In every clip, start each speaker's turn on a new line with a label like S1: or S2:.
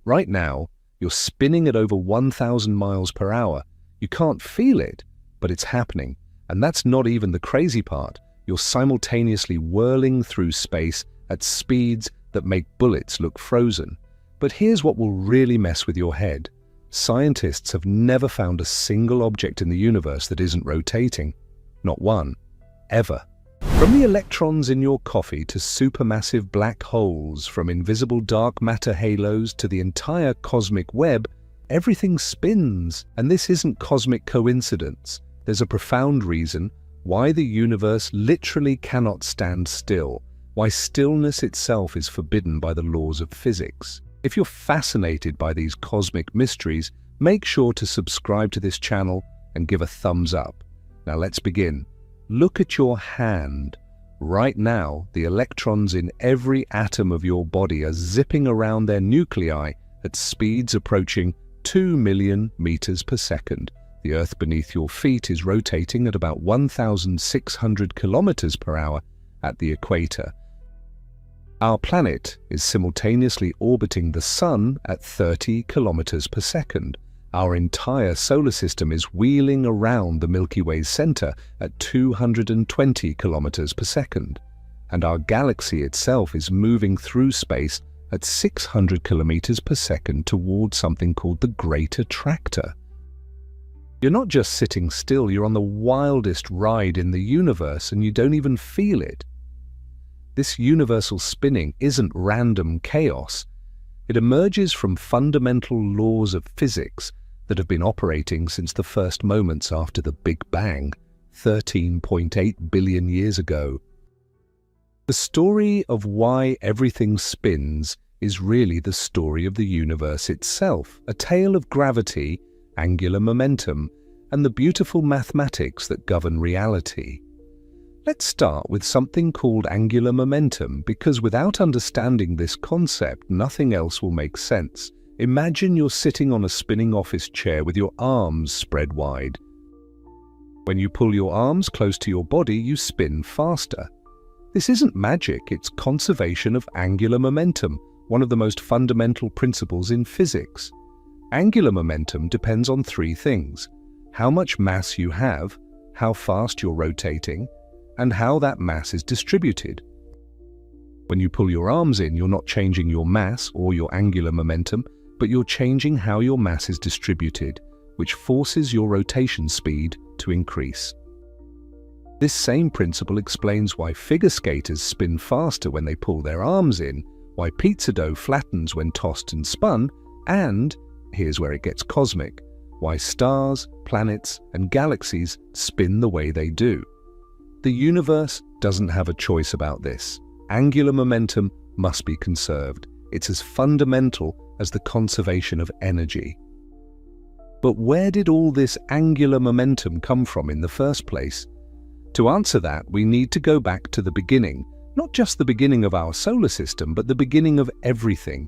S1: Right now, you're spinning at over 1,000 miles per hour. You can't feel it, but it's happening. And that's not even the crazy part. You're simultaneously whirling through space at speeds that make bullets look frozen. But here's what will really mess with your head. Scientists have never found a single object in the universe that isn't rotating. Not one. Ever. From the electrons in your coffee to supermassive black holes, from invisible dark matter halos to the entire cosmic web, everything spins. And this isn't cosmic coincidence. There's a profound reason why the universe literally cannot stand still, why stillness itself is forbidden by the laws of physics. If you're fascinated by these cosmic mysteries, make sure to subscribe to this channel and give a thumbs up. Now let's begin. Look at your hand. Right now, the electrons in every atom of your body are zipping around their nuclei at speeds approaching 2 million meters per second. The Earth beneath your feet is rotating at about 1,600 kilometers per hour at the equator. Our planet is simultaneously orbiting the Sun at 30 kilometers per second. Our entire solar system is wheeling around the Milky Way's center at 220 kilometers per second. And our galaxy itself is moving through space at 600 kilometers per second toward something called the Great Attractor. You're not just sitting still, you're on the wildest ride in the universe and you don't even feel it. This universal spinning isn't random chaos. It emerges from fundamental laws of physics that have been operating since the first moments after the Big Bang, 13.8 billion years ago. The story of why everything spins is really the story of the universe itself, a tale of gravity, angular momentum, and the beautiful mathematics that govern reality. Let's start with something called angular momentum, because without understanding this concept, nothing else will make sense. Imagine you're sitting on a spinning office chair with your arms spread wide. When you pull your arms close to your body, you spin faster. This isn't magic, it's conservation of angular momentum, one of the most fundamental principles in physics. Angular momentum depends on three things: how much mass you have, how fast you're rotating, and how that mass is distributed. When you pull your arms in, you're not changing your mass or your angular momentum, but you're changing how your mass is distributed, which forces your rotation speed to increase. This same principle explains why figure skaters spin faster when they pull their arms in, why pizza dough flattens when tossed and spun, and, here's where it gets cosmic, why stars, planets, and galaxies spin the way they do. The universe doesn't have a choice about this. Angular momentum must be conserved. It's as fundamental as the conservation of energy. But where did all this angular momentum come from in the first place? To answer that, we need to go back to the beginning, not just the beginning of our solar system, but the beginning of everything.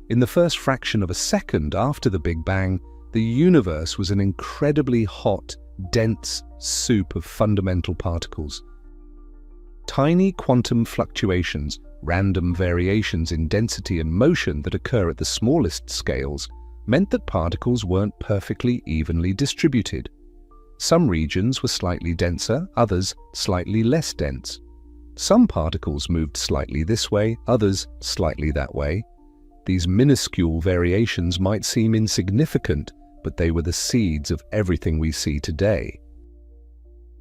S1: In the first fraction of a second after the Big Bang, the universe was an incredibly hot, dense soup of fundamental particles. Tiny quantum fluctuations, random variations in density and motion that occur at the smallest scales, meant that particles weren't perfectly evenly distributed. Some regions were slightly denser, others slightly less dense. Some particles moved slightly this way, others slightly that way. These minuscule variations might seem insignificant, but they were the seeds of everything we see today.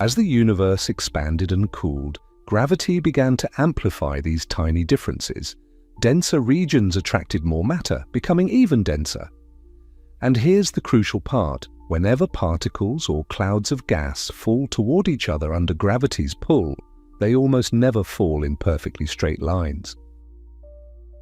S1: As the universe expanded and cooled, gravity began to amplify these tiny differences. Denser regions attracted more matter, becoming even denser. And here's the crucial part. Whenever particles or clouds of gas fall toward each other under gravity's pull, they almost never fall in perfectly straight lines.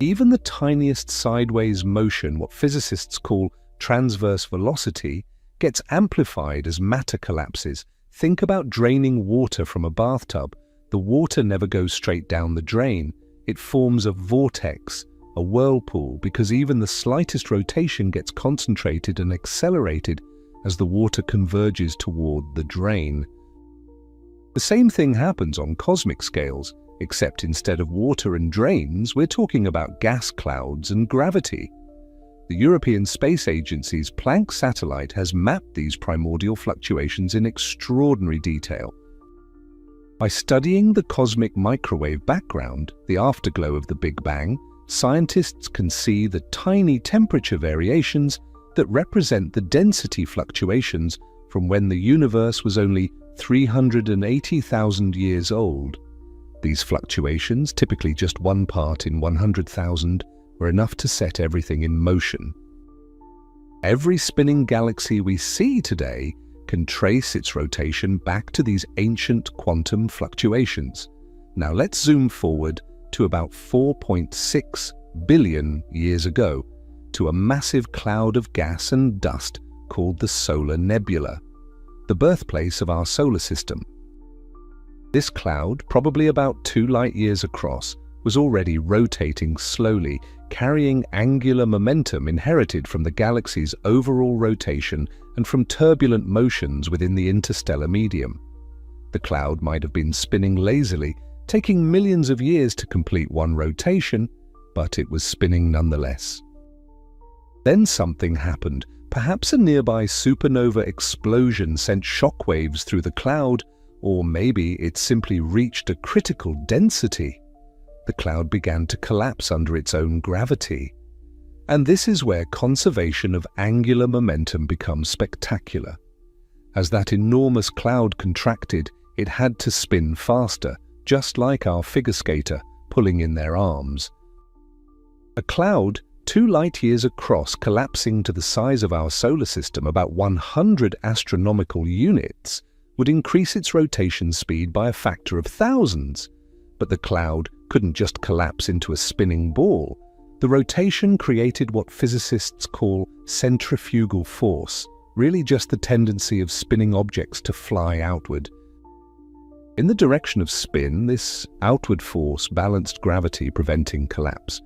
S1: Even the tiniest sideways motion, what physicists call transverse velocity, gets amplified as matter collapses. Think about draining water from a bathtub. The water never goes straight down the drain. It forms a vortex, a whirlpool, because even the slightest rotation gets concentrated and accelerated as the water converges toward the drain. The same thing happens on cosmic scales, except instead of water and drains, we're talking about gas clouds and gravity. The European Space Agency's Planck satellite has mapped these primordial fluctuations in extraordinary detail. By studying the cosmic microwave background, the afterglow of the Big Bang, scientists can see the tiny temperature variations that represent the density fluctuations from when the universe was only 380,000 years old. These fluctuations, typically just 1 part in 100,000, were enough to set everything in motion. Every spinning galaxy we see today can trace its rotation back to these ancient quantum fluctuations. Now let's zoom forward to about 4.6 billion years ago, to a massive cloud of gas and dust called the solar nebula, the birthplace of our solar system. This cloud, probably about 2 light-years across, was already rotating slowly, carrying angular momentum inherited from the galaxy's overall rotation and from turbulent motions within the interstellar medium. The cloud might have been spinning lazily, taking millions of years to complete one rotation, but it was spinning nonetheless. Then something happened. Perhaps a nearby supernova explosion sent shockwaves through the cloud, or maybe it simply reached a critical density. The cloud began to collapse under its own gravity. And this is where conservation of angular momentum becomes spectacular. As that enormous cloud contracted, it had to spin faster, just like our figure skater pulling in their arms. A cloud 2 light-years across collapsing to the size of our solar system, about 100 astronomical units, would increase its rotation speed by a factor of thousands. But the cloud couldn't just collapse into a spinning ball. The rotation created what physicists call centrifugal force, really just the tendency of spinning objects to fly outward. In the direction of spin, this outward force balanced gravity, preventing collapse.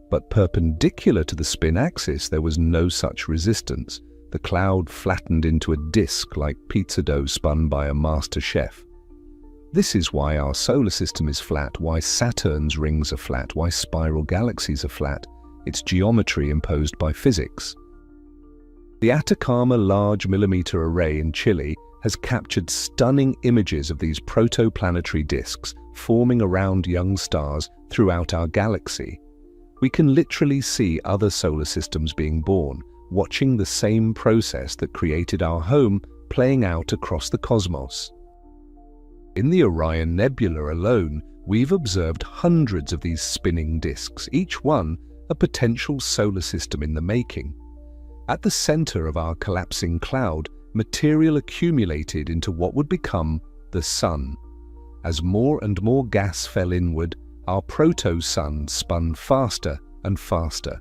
S1: But perpendicular to the spin axis, there was no such resistance. The cloud flattened into a disk like pizza dough spun by a master chef. This is why our solar system is flat, why Saturn's rings are flat, why spiral galaxies are flat. It's geometry imposed by physics. The Atacama Large Millimeter Array in Chile has captured stunning images of these protoplanetary disks forming around young stars throughout our galaxy. We can literally see other solar systems being born, watching the same process that created our home playing out across the cosmos. In the Orion Nebula alone, we've observed hundreds of these spinning disks, each one a potential solar system in the making. At the center of our collapsing cloud, material accumulated into what would become the Sun. As more and more gas fell inward, our proto-sun spun faster and faster.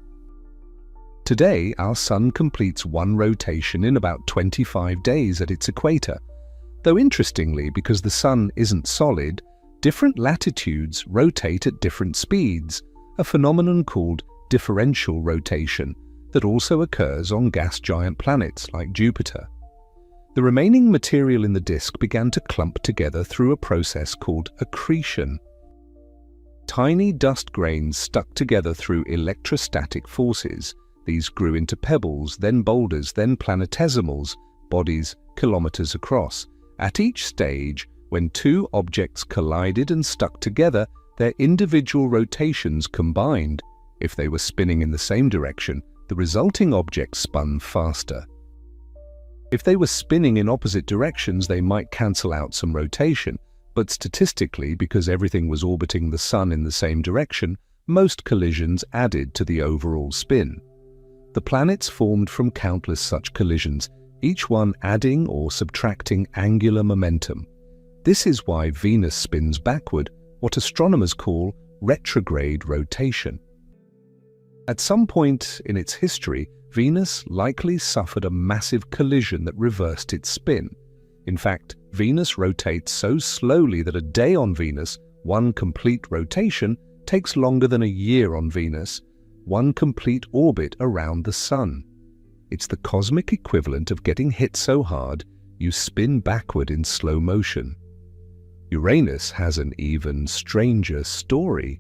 S1: Today, our Sun completes one rotation in about 25 days at its equator. Though interestingly, because the Sun isn't solid, different latitudes rotate at different speeds, a phenomenon called differential rotation that also occurs on gas giant planets like Jupiter. The remaining material in the disk began to clump together through a process called accretion. Tiny dust grains stuck together through electrostatic forces. These grew into pebbles, then boulders, then planetesimals, bodies kilometers across. At each stage, when 2 objects collided and stuck together, their individual rotations combined. If they were spinning in the same direction, the resulting objects spun faster. If they were spinning in opposite directions, they might cancel out some rotation. But statistically, because everything was orbiting the Sun in the same direction, most collisions added to the overall spin. The planets formed from countless such collisions, each one adding or subtracting angular momentum. This is why Venus spins backward, what astronomers call retrograde rotation. At some point in its history, Venus likely suffered a massive collision that reversed its spin. In fact, Venus rotates so slowly that a day on Venus, one complete rotation, takes longer than a year on Venus, one complete orbit around the Sun. It's the cosmic equivalent of getting hit so hard you spin backward in slow motion. Uranus has an even stranger story.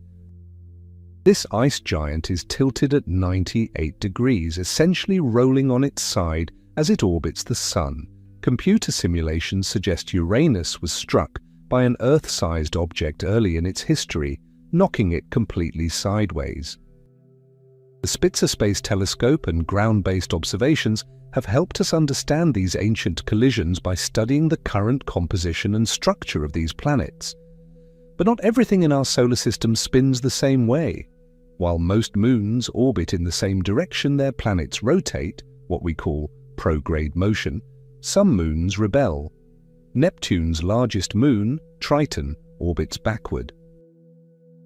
S1: This ice giant is tilted at 98 degrees, essentially rolling on its side as it orbits the Sun. Computer simulations suggest Uranus was struck by an Earth-sized object early in its history, knocking it completely sideways. The Spitzer Space Telescope and ground-based observations have helped us understand these ancient collisions by studying the current composition and structure of these planets. But not everything in our solar system spins the same way. While most moons orbit in the same direction their planets rotate, what we call prograde motion, some moons rebel. Neptune's largest moon, Triton, orbits backward.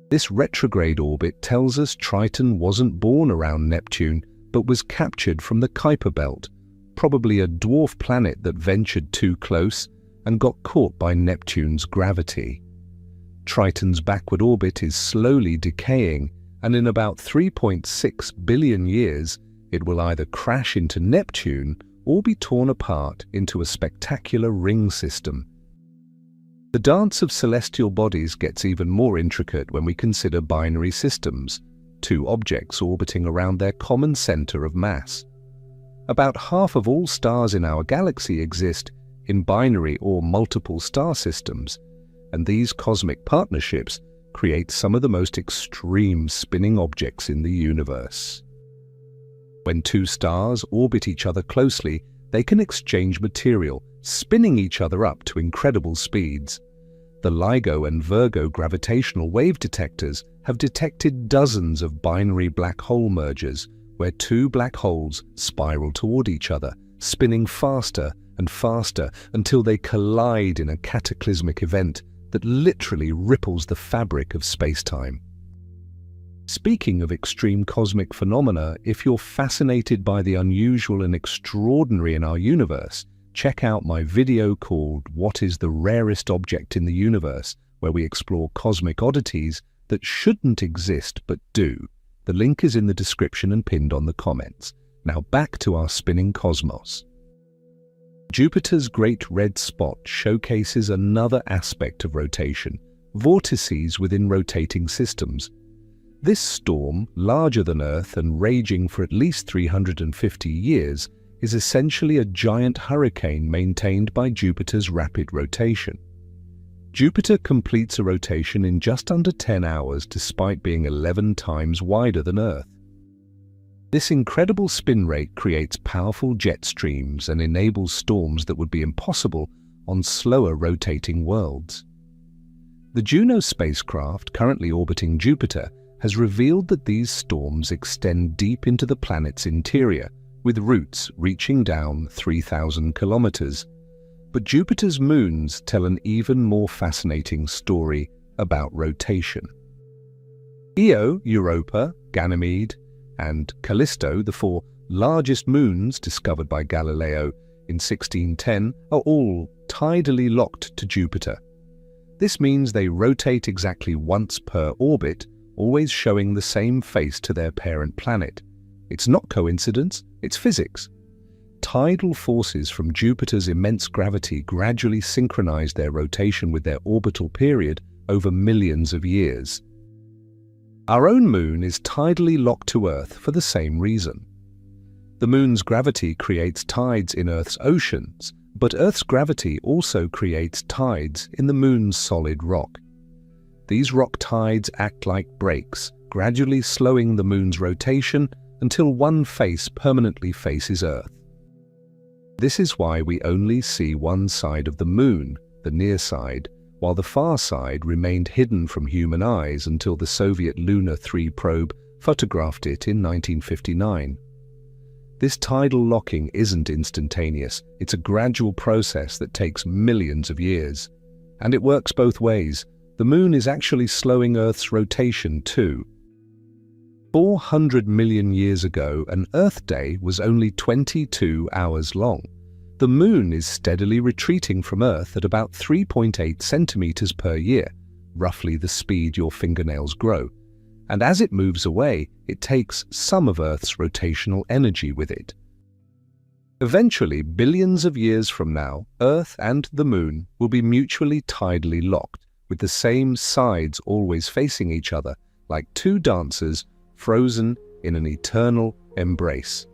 S1: This retrograde orbit tells us Triton wasn't born around Neptune, but was captured from the Kuiper Belt, probably a dwarf planet that ventured too close and got caught by Neptune's gravity. Triton's backward orbit is slowly decaying, and in about 3.6 billion years, it will either crash into Neptune or be torn apart into a spectacular ring system. The dance of celestial bodies gets even more intricate when we consider binary systems, two objects orbiting around their common center of mass. About half of all stars in our galaxy exist in binary or multiple star systems, and these cosmic partnerships create some of the most extreme spinning objects in the universe. When two stars orbit each other closely, they can exchange material, spinning each other up to incredible speeds. The LIGO and Virgo gravitational wave detectors have detected dozens of binary black hole mergers where two black holes spiral toward each other, spinning faster and faster until they collide in a cataclysmic event that literally ripples the fabric of space-time. Speaking of extreme cosmic phenomena, if you're fascinated by the unusual and extraordinary in our universe, check out my video called "What is the Rarest Object in the Universe?", where we explore cosmic oddities that shouldn't exist but do. The link is in the description and pinned on the comments. Now back to our spinning cosmos. Jupiter's Great Red Spot showcases another aspect of rotation, vortices within rotating systems. This storm, larger than Earth and raging for at least 350 years, is essentially a giant hurricane maintained by Jupiter's rapid rotation. Jupiter completes a rotation in just under 10 hours despite being 11 times wider than Earth. This incredible spin rate creates powerful jet streams and enables storms that would be impossible on slower rotating worlds. The Juno spacecraft, currently orbiting Jupiter, has revealed that these storms extend deep into the planet's interior, with routes reaching down 3,000 kilometers. But Jupiter's moons tell an even more fascinating story about rotation. Io, Europa, Ganymede, and Callisto, the four largest moons discovered by Galileo in 1610, are all tidally locked to Jupiter. This means they rotate exactly once per orbit, always showing the same face to their parent planet. It's not coincidence, it's physics. Tidal forces from Jupiter's immense gravity gradually synchronize their rotation with their orbital period over millions of years. Our own moon is tidally locked to Earth for the same reason. The moon's gravity creates tides in Earth's oceans, but Earth's gravity also creates tides in the moon's solid rock. These rock tides act like brakes, gradually slowing the moon's rotation until one face permanently faces Earth. This is why we only see one side of the moon, the near side, while the far side remained hidden from human eyes until the Soviet Luna 3 probe photographed it in 1959. This tidal locking isn't instantaneous, it's a gradual process that takes millions of years. And it works both ways. The moon is actually slowing Earth's rotation too. 400 million years ago, an Earth day was only 22 hours long. The moon is steadily retreating from Earth at about 3.8 centimeters per year, roughly the speed your fingernails grow. And as it moves away, it takes some of Earth's rotational energy with it. Eventually, billions of years from now, Earth and the moon will be mutually tidally locked, with the same sides always facing each other, like two dancers frozen in an eternal embrace.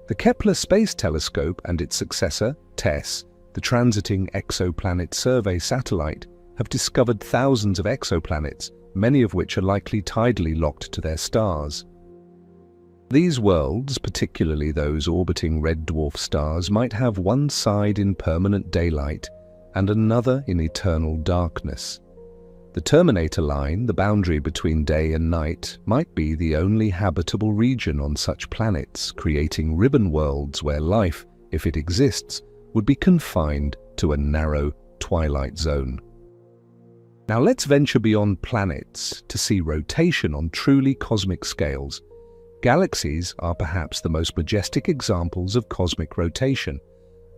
S1: The Kepler Space Telescope and its successor, TESS, the Transiting Exoplanet Survey satellite, have discovered thousands of exoplanets, many of which are likely tidally locked to their stars. These worlds, particularly those orbiting red dwarf stars, might have one side in permanent daylight and another in eternal darkness. The terminator line, the boundary between day and night, might be the only habitable region on such planets, creating ribbon worlds where life, if it exists, would be confined to a narrow twilight zone. Now let's venture beyond planets to see rotation on truly cosmic scales. Galaxies are perhaps the most majestic examples of cosmic rotation.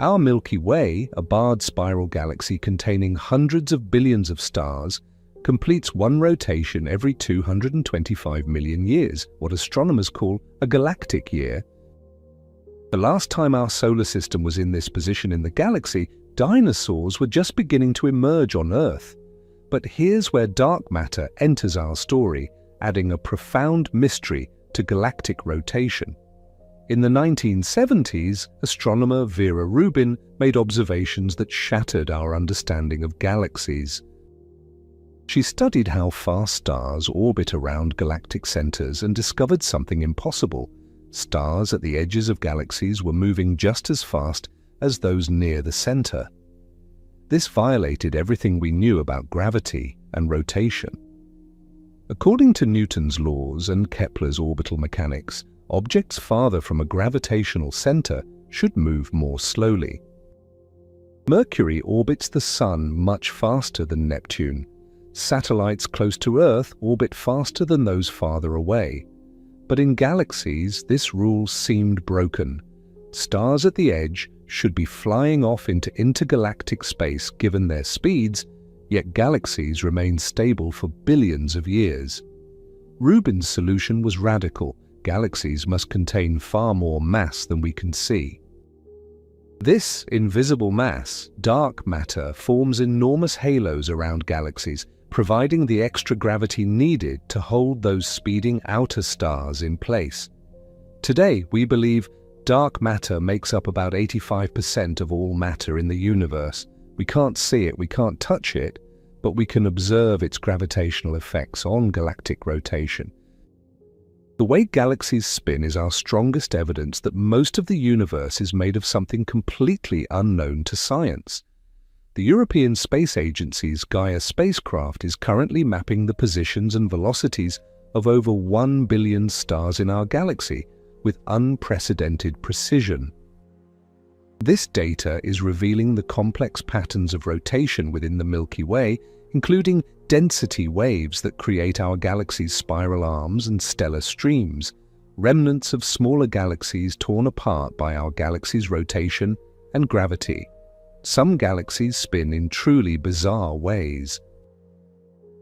S1: Our Milky Way, a barred spiral galaxy containing hundreds of billions of stars, completes one rotation every 225 million years, what astronomers call a galactic year. The last time our solar system was in this position in the galaxy, dinosaurs were just beginning to emerge on Earth. But here's where dark matter enters our story, adding a profound mystery to galactic rotation. In the 1970s, astronomer Vera Rubin made observations that shattered our understanding of galaxies. She studied how fast stars orbit around galactic centers and discovered something impossible. Stars at the edges of galaxies were moving just as fast as those near the center. This violated everything we knew about gravity and rotation. According to Newton's laws and Kepler's orbital mechanics, objects farther from a gravitational center should move more slowly. Mercury orbits the Sun much faster than Neptune. Satellites close to Earth orbit faster than those farther away. But in galaxies, this rule seemed broken. Stars at the edge should be flying off into intergalactic space given their speeds, yet galaxies remain stable for billions of years. Rubin's solution was radical. Galaxies must contain far more mass than we can see. This invisible mass, dark matter, forms enormous halos around galaxies, providing the extra gravity needed to hold those speeding outer stars in place. Today, we believe dark matter makes up about 85% of all matter in the universe. We can't see it, we can't touch it, but we can observe its gravitational effects on galactic rotation. The way galaxies spin is our strongest evidence that most of the universe is made of something completely unknown to science. The European Space Agency's Gaia spacecraft is currently mapping the positions and velocities of over 1 billion stars in our galaxy with unprecedented precision. This data is revealing the complex patterns of rotation within the Milky Way, including density waves that create our galaxy's spiral arms and stellar streams, remnants of smaller galaxies torn apart by our galaxy's rotation and gravity. Some galaxies spin in truly bizarre ways.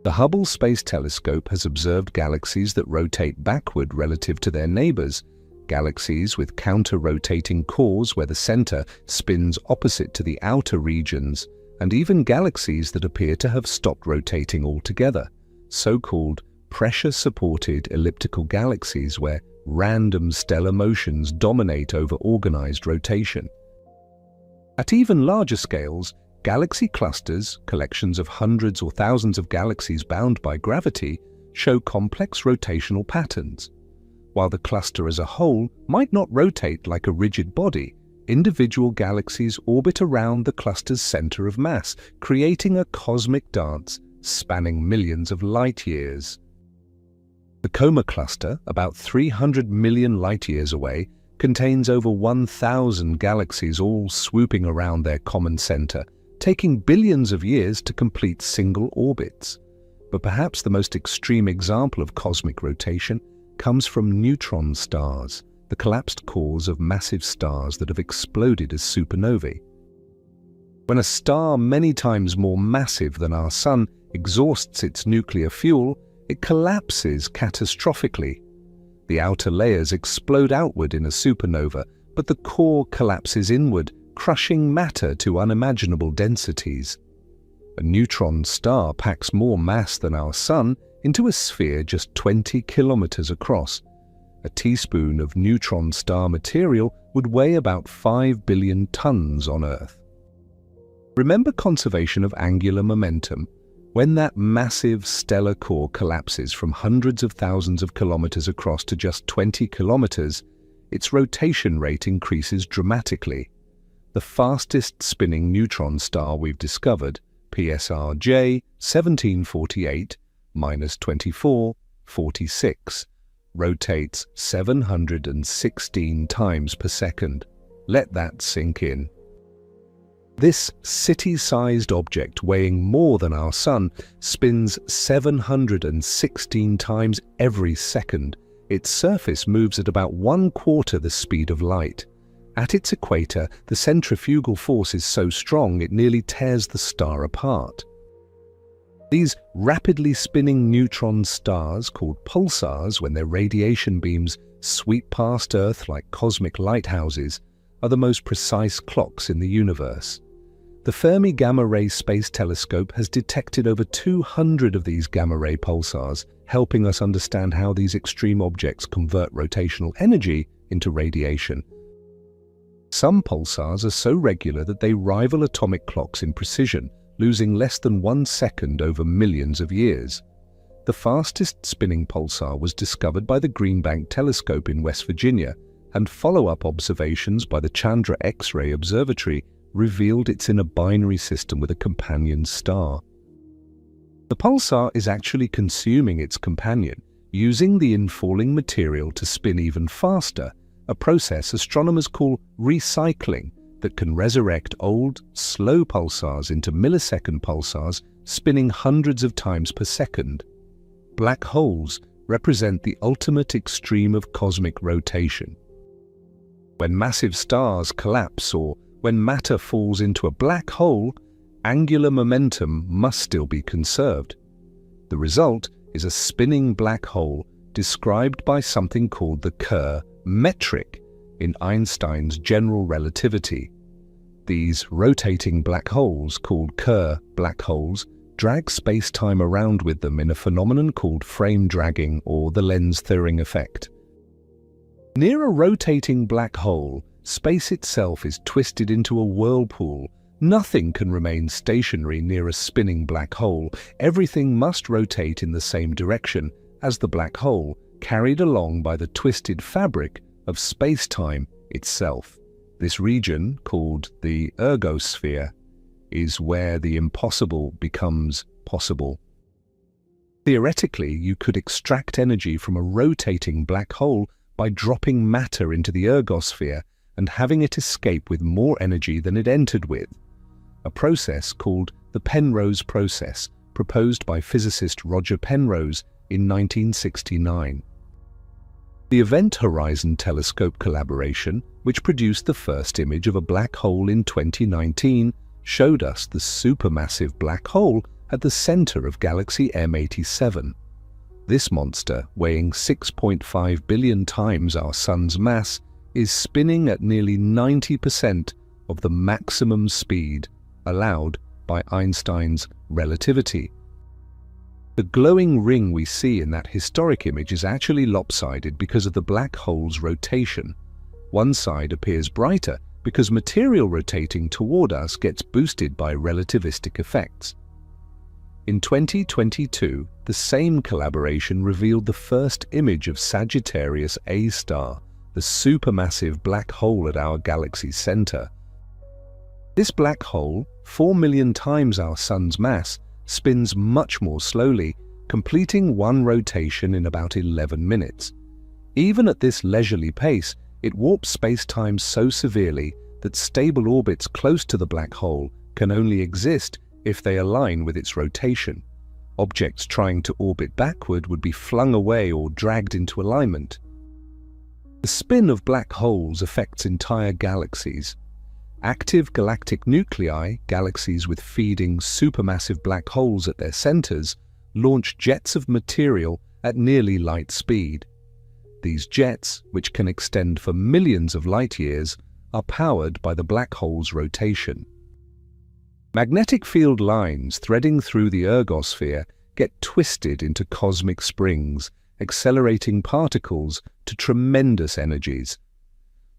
S1: The Hubble Space Telescope has observed galaxies that rotate backward relative to their neighbors, galaxies with counter-rotating cores where the center spins opposite to the outer regions, and even galaxies that appear to have stopped rotating altogether, so-called pressure-supported elliptical galaxies where random stellar motions dominate over organized rotation. At even larger scales, galaxy clusters, collections of hundreds or thousands of galaxies bound by gravity, show complex rotational patterns. While the cluster as a whole might not rotate like a rigid body, individual galaxies orbit around the cluster's center of mass, creating a cosmic dance spanning millions of light years. The Coma cluster, about 300 million light-years away, contains over 1,000 galaxies all swooping around their common center, taking billions of years to complete single orbits. But perhaps the most extreme example of cosmic rotation comes from neutron stars, the collapsed cores of massive stars that have exploded as supernovae. When a star many times more massive than our Sun exhausts its nuclear fuel, it collapses catastrophically. The outer layers explode outward in a supernova, but the core collapses inward, crushing matter to unimaginable densities. A neutron star packs more mass than our Sun, into a sphere just 20 kilometers across. A teaspoon of neutron star material would weigh about 5 billion tons on Earth. Remember conservation of angular momentum? When that massive stellar core collapses from hundreds of thousands of kilometers across to just 20 kilometers, its rotation rate increases dramatically. The fastest spinning neutron star we've discovered, PSRJ 1748-2446, rotates 716 times per second. Let that sink in. This city-sized object, weighing more than our Sun, spins 716 times every second. Its surface moves at about 1/4 the speed of light. At its equator, the centrifugal force is so strong it nearly tears the star apart. These rapidly spinning neutron stars, called pulsars when their radiation beams sweep past Earth like cosmic lighthouses, are the most precise clocks in the universe. The Fermi Gamma-Ray Space Telescope has detected over 200 of these gamma-ray pulsars, helping us understand how these extreme objects convert rotational energy into radiation. Some pulsars are so regular that they rival atomic clocks in precision, losing less than 1 second over millions of years. The fastest spinning pulsar was discovered by the Green Bank Telescope in West Virginia, and follow-up observations by the Chandra X-ray Observatory revealed it's in a binary system with a companion star. The pulsar is actually consuming its companion, using the infalling material to spin even faster, a process astronomers call recycling that can resurrect old, slow pulsars into millisecond pulsars spinning hundreds of times per second. Black holes represent the ultimate extreme of cosmic rotation. When massive stars collapse or when matter falls into a black hole, angular momentum must still be conserved. The result is a spinning black hole described by something called the Kerr metric in Einstein's general relativity. These rotating black holes, called Kerr black holes, drag space-time around with them in a phenomenon called frame dragging or the lens-thirring effect. Near a rotating black hole, space itself is twisted into a whirlpool. Nothing can remain stationary near a spinning black hole. Everything must rotate in the same direction as the black hole, carried along by the twisted fabric of space-time itself. This region, called the ergosphere, is where the impossible becomes possible. Theoretically, you could extract energy from a rotating black hole by dropping matter into the ergosphere and having it escape with more energy than it entered with, a process called the Penrose process, proposed by physicist Roger Penrose in 1969. The Event Horizon Telescope collaboration, which produced the first image of a black hole in 2019, showed us the supermassive black hole at the center of galaxy M87. This monster, weighing 6.5 billion times our Sun's mass, is spinning at nearly 90% of the maximum speed allowed by Einstein's relativity. The glowing ring we see in that historic image is actually lopsided because of the black hole's rotation. One side appears brighter because material rotating toward us gets boosted by relativistic effects. In 2022, the same collaboration revealed the first image of Sagittarius A star, the supermassive black hole at our galaxy's center. This black hole, 4 million times our Sun's mass, spins much more slowly, completing one rotation in about 11 minutes. Even at this leisurely pace, it warps space-time so severely that stable orbits close to the black hole can only exist if they align with its rotation. Objects trying to orbit backward would be flung away or dragged into alignment. The spin of black holes affects entire galaxies. Active galactic nuclei, galaxies with feeding supermassive black holes at their centers, launch jets of material at nearly light speed. These jets, which can extend for millions of light years, are powered by the black hole's rotation. Magnetic field lines threading through the ergosphere get twisted into cosmic springs, accelerating particles to tremendous energies.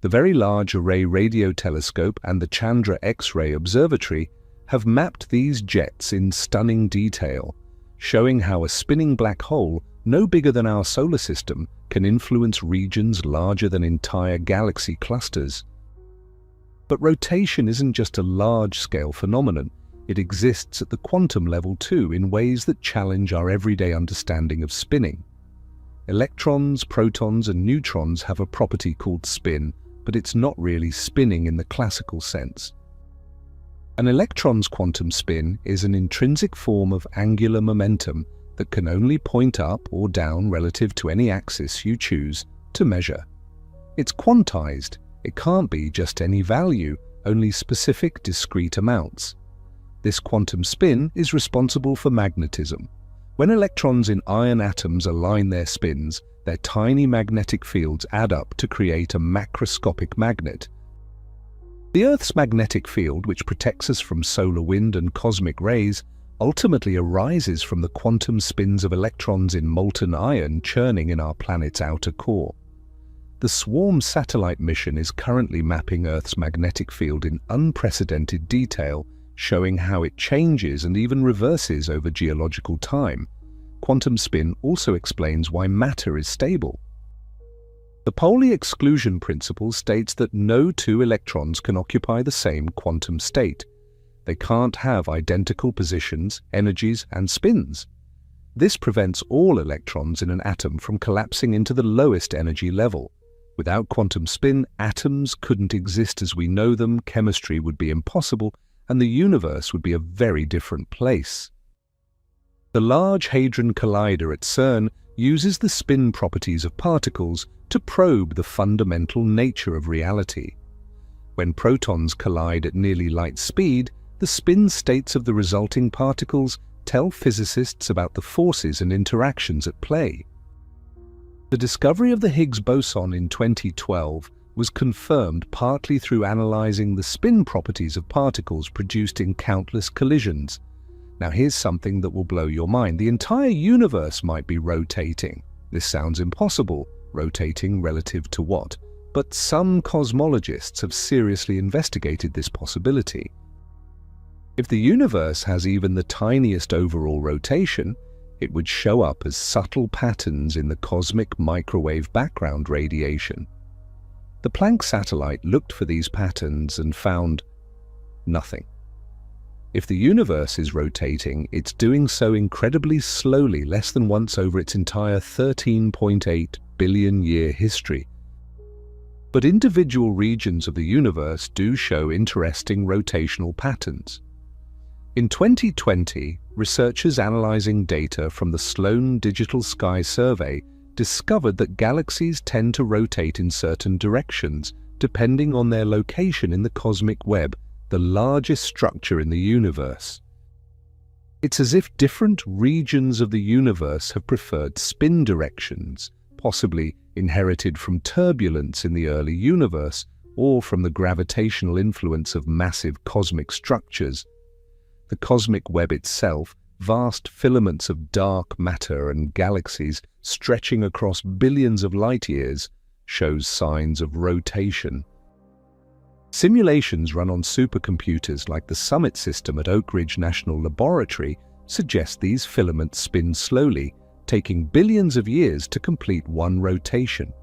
S1: The Very Large Array Radio Telescope and the Chandra X-ray Observatory have mapped these jets in stunning detail, showing how a spinning black hole no bigger than our solar system can influence regions larger than entire galaxy clusters. But rotation isn't just a large-scale phenomenon. It exists at the quantum level too, in ways that challenge our everyday understanding of spinning. Electrons, protons, and neutrons have a property called spin, but it's not really spinning in the classical sense. An electron's quantum spin is an intrinsic form of angular momentum that can only point up or down relative to any axis you choose to measure. It's quantized. It can't be just any value, only specific discrete amounts. This quantum spin is responsible for magnetism. When electrons in iron atoms align their spins, their tiny magnetic fields add up to create a macroscopic magnet. The Earth's magnetic field, which protects us from solar wind and cosmic rays, ultimately arises from the quantum spins of electrons in molten iron churning in our planet's outer core. The SWARM satellite mission is currently mapping Earth's magnetic field in unprecedented detail, showing how it changes and even reverses over geological time. Quantum spin also explains why matter is stable. The Pauli exclusion principle states that no two electrons can occupy the same quantum state. They can't have identical positions, energies, and spins. This prevents all electrons in an atom from collapsing into the lowest energy level. Without quantum spin, atoms couldn't exist as we know them, chemistry would be impossible, and the universe would be a very different place. The Large Hadron Collider at CERN uses the spin properties of particles to probe the fundamental nature of reality. When protons collide at nearly light speed, the spin states of the resulting particles tell physicists about the forces and interactions at play. The discovery of the Higgs boson in 2012 was confirmed partly through analyzing the spin properties of particles produced in countless collisions. Now here's something that will blow your mind. The entire universe might be rotating. This sounds impossible. Rotating relative to what? But some cosmologists have seriously investigated this possibility. If the universe has even the tiniest overall rotation, it would show up as subtle patterns in the cosmic microwave background radiation. The Planck satellite looked for these patterns and found nothing. If the universe is rotating, it's doing so incredibly slowly, less than once over its entire 13.8 billion-year history. But individual regions of the universe do show interesting rotational patterns. In 2020, researchers analyzing data from the Sloan Digital Sky Survey discovered that galaxies tend to rotate in certain directions, depending on their location in the cosmic web, the largest structure in the universe. It's as if different regions of the universe have preferred spin directions, possibly inherited from turbulence in the early universe or from the gravitational influence of massive cosmic structures. The cosmic web itself, vast filaments of dark matter and galaxies stretching across billions of light-years, shows signs of rotation. Simulations run on supercomputers like the Summit system at Oak Ridge National Laboratory suggest these filaments spin slowly, taking billions of years to complete one rotation.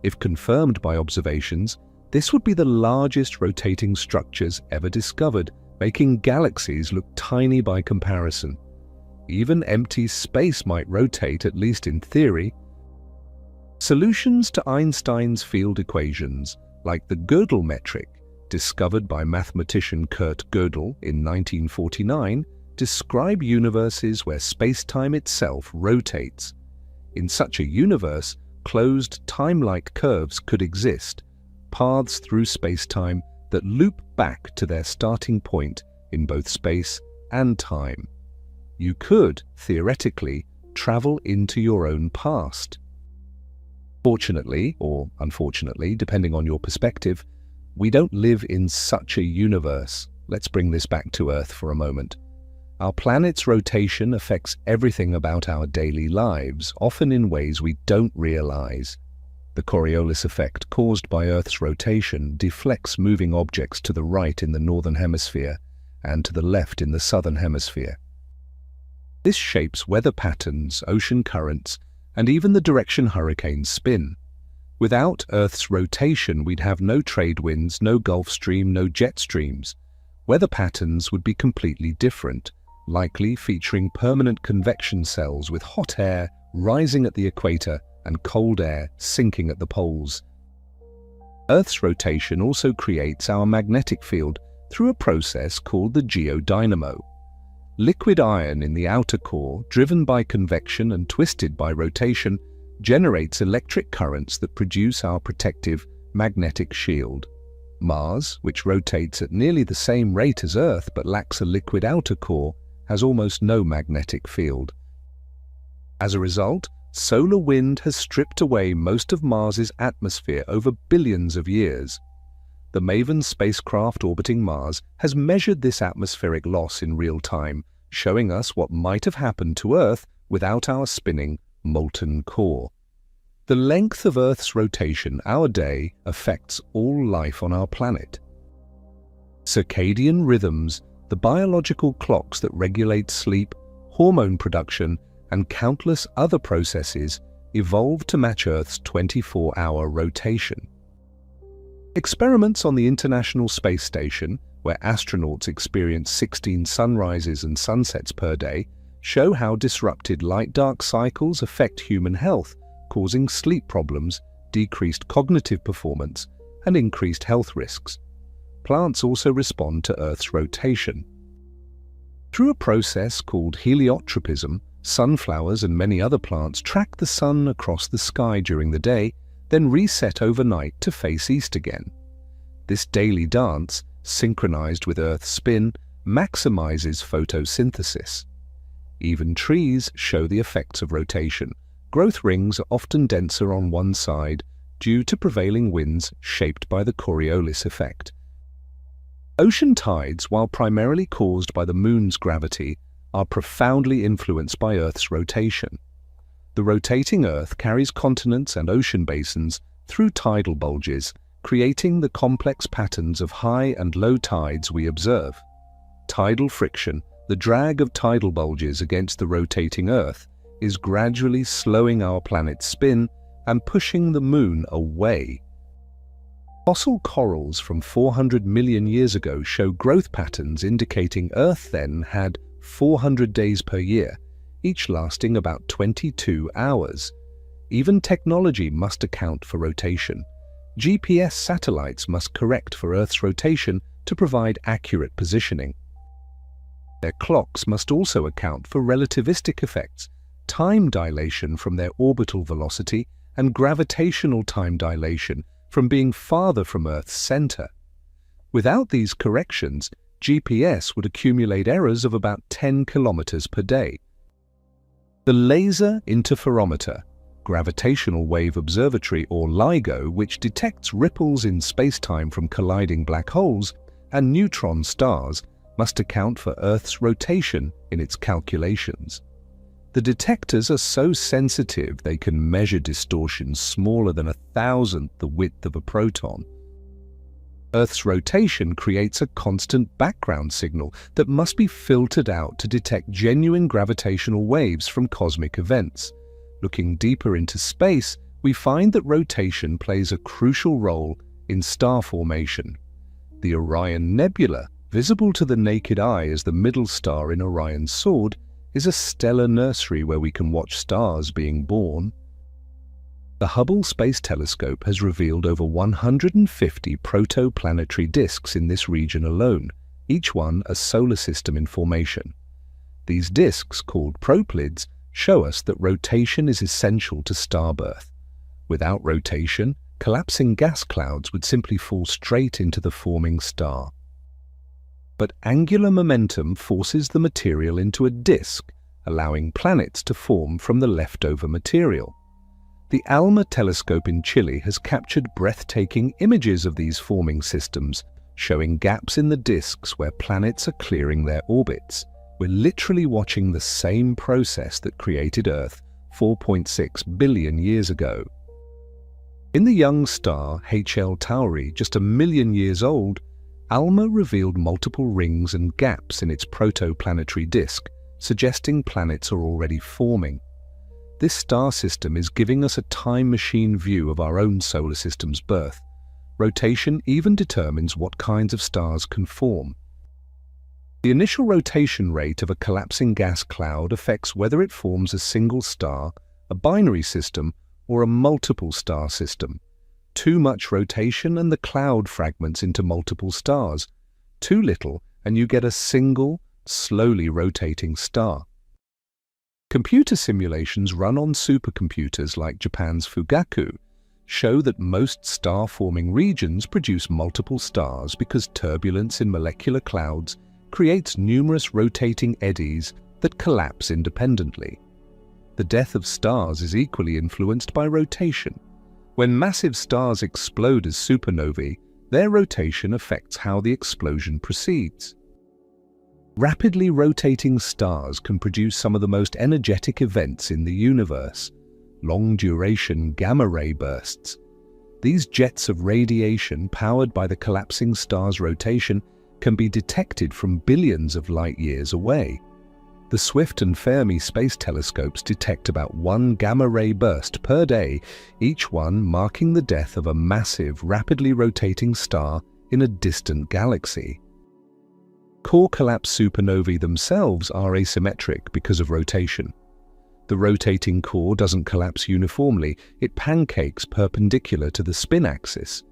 S1: If confirmed by observations, this would be the largest rotating structures ever discovered, making galaxies look tiny by comparison. Even empty space might rotate, at least in theory. Solutions to Einstein's field equations, like the Gödel metric, discovered by mathematician Kurt Gödel in 1949, describe universes where space-time itself rotates. In such a universe, closed time-like curves could exist, paths through space-time that loop back to their starting point in both space and time. You could, theoretically, travel into your own past. Fortunately, or unfortunately, depending on your perspective, we don't live in such a universe. Let's bring this back to Earth for a moment. Our planet's rotation affects everything about our daily lives, often in ways we don't realize. The Coriolis effect caused by Earth's rotation deflects moving objects to the right in the northern hemisphere and to the left in the southern hemisphere. This shapes weather patterns, ocean currents, and even the direction hurricanes spin. Without Earth's rotation, we'd have no trade winds, no Gulf Stream, no jet streams. Weather patterns would be completely different, likely featuring permanent convection cells with hot air rising at the equator and cold air sinking at the poles. Earth's rotation also creates our magnetic field through a process called the geodynamo. Liquid iron in the outer core, driven by convection and twisted by rotation, generates electric currents that produce our protective magnetic shield. Mars, which rotates at nearly the same rate as Earth but lacks a liquid outer core, has almost no magnetic field. As a result, solar wind has stripped away most of Mars's atmosphere over billions of years. The MAVEN spacecraft orbiting Mars has measured this atmospheric loss in real time, showing us what might have happened to Earth without our spinning, molten core. The length of Earth's rotation, our day, affects all life on our planet. Circadian rhythms, the biological clocks that regulate sleep, hormone production, and countless other processes, evolved to match Earth's 24-hour rotation. Experiments on the International Space Station, where astronauts experience 16 sunrises and sunsets per day, show how disrupted light-dark cycles affect human health, causing sleep problems, decreased cognitive performance, and increased health risks. Plants also respond to Earth's rotation. Through a process called heliotropism, sunflowers and many other plants track the sun across the sky during the day, then reset overnight to face east again. This daily dance, synchronized with Earth's spin, maximizes photosynthesis. Even trees show the effects of rotation. Growth rings are often denser on one side due to prevailing winds shaped by the Coriolis effect. Ocean tides, while primarily caused by the Moon's gravity, are profoundly influenced by Earth's rotation. The rotating Earth carries continents and ocean basins through tidal bulges, creating the complex patterns of high and low tides we observe. Tidal friction, the drag of tidal bulges against the rotating Earth, is gradually slowing our planet's spin and pushing the Moon away. Fossil corals from 400 million years ago show growth patterns indicating Earth then had 400 days per year, each lasting about 22 hours. Even technology must account for rotation. GPS satellites must correct for Earth's rotation to provide accurate positioning. Their clocks must also account for relativistic effects, time dilation from their orbital velocity, and gravitational time dilation from being farther from Earth's center. Without these corrections, GPS would accumulate errors of about 10 kilometers per day. The Laser Interferometer, Gravitational Wave Observatory or LIGO, which detects ripples in spacetime from colliding black holes and neutron stars, must account for Earth's rotation in its calculations. The detectors are so sensitive they can measure distortions smaller than 1,000th the width of a proton. Earth's rotation creates a constant background signal that must be filtered out to detect genuine gravitational waves from cosmic events. Looking deeper into space, we find that rotation plays a crucial role in star formation. The Orion Nebula, visible to the naked eye as the middle star in Orion's sword, is a stellar nursery where we can watch stars being born. The Hubble Space Telescope has revealed over 150 protoplanetary disks in this region alone, each one a solar system in formation. These disks, called proplyds, show us that rotation is essential to star birth. Without rotation, collapsing gas clouds would simply fall straight into the forming star. But angular momentum forces the material into a disk, allowing planets to form from the leftover material. The ALMA telescope in Chile has captured breathtaking images of these forming systems, showing gaps in the disks where planets are clearing their orbits. We're literally watching the same process that created Earth 4.6 billion years ago. In the young star HL Tauri, just 1 million years old, ALMA revealed multiple rings and gaps in its protoplanetary disk, suggesting planets are already forming. This star system is giving us a time machine view of our own solar system's birth. Rotation even determines what kinds of stars can form. The initial rotation rate of a collapsing gas cloud affects whether it forms a single star, a binary system, or a multiple star system. Too much rotation and the cloud fragments into multiple stars. Too little and you get a single, slowly rotating star. Computer simulations run on supercomputers like Japan's Fugaku show that most star-forming regions produce multiple stars because turbulence in molecular clouds creates numerous rotating eddies that collapse independently. The death of stars is equally influenced by rotation. When massive stars explode as supernovae, their rotation affects how the explosion proceeds. Rapidly rotating stars can produce some of the most energetic events in the universe, long-duration gamma-ray bursts. These jets of radiation powered by the collapsing star's rotation can be detected from billions of light-years away. The Swift and Fermi space telescopes detect about 1 gamma-ray burst per day, each one marking the death of a massive, rapidly rotating star in a distant galaxy. Core collapse supernovae themselves are asymmetric because of rotation. The rotating core doesn't collapse uniformly, it pancakes perpendicular to the spin axis.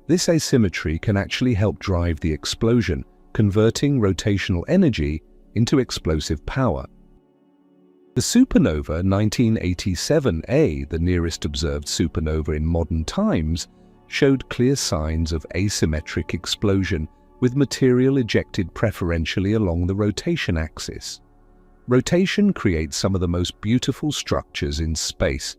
S1: This asymmetry can actually help drive the explosion, converting rotational energy into explosive power. The supernova 1987A, the nearest observed supernova in modern times, showed clear signs of asymmetric explosion with material ejected preferentially along the rotation axis. Rotation creates some of the most beautiful structures in space.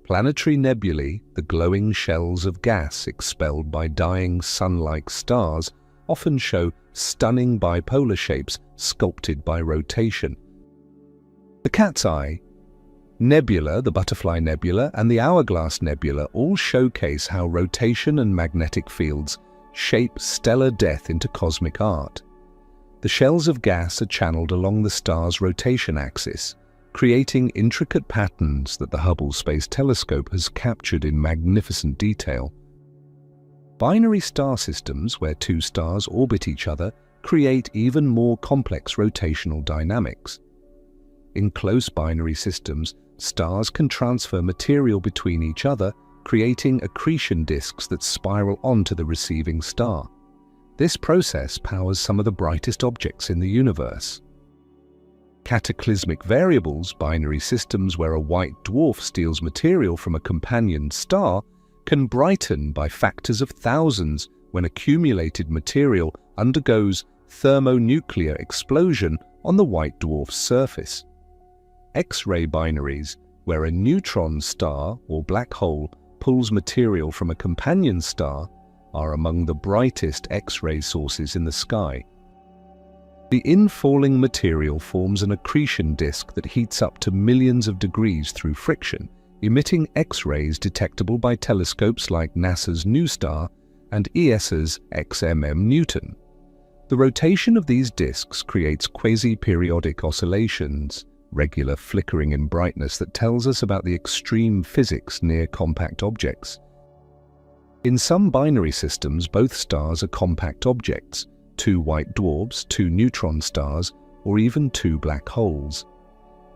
S1: Planetary nebulae, the glowing shells of gas expelled by dying sun-like stars, often show stunning bipolar shapes sculpted by rotation. The Cat's Eye Nebula, the Butterfly Nebula, and the Hourglass Nebula all showcase how rotation and magnetic fields shape stellar death into cosmic art. The shells of gas are channeled along the star's rotation axis, creating intricate patterns that the Hubble Space Telescope has captured in magnificent detail. Binary star systems, where two stars orbit each other, create even more complex rotational dynamics. In close binary systems, stars can transfer material between each other, creating accretion disks that spiral onto the receiving star. This process powers some of the brightest objects in the universe. Cataclysmic variables, binary systems where a white dwarf steals material from a companion star, can brighten by factors of thousands when accumulated material undergoes thermonuclear explosion on the white dwarf's surface. X-ray binaries, where a neutron star or black hole pulls material from a companion star, are among the brightest X-ray sources in the sky. The infalling material forms an accretion disk that heats up to millions of degrees through friction, emitting X-rays detectable by telescopes like NASA's NuSTAR and ESA's XMM Newton. The rotation of these disks creates quasi-periodic oscillations, regular flickering in brightness that tells us about the extreme physics near compact objects. In some binary systems, both stars are compact objects, 2 white dwarfs, 2 neutron stars, or even 2 black holes.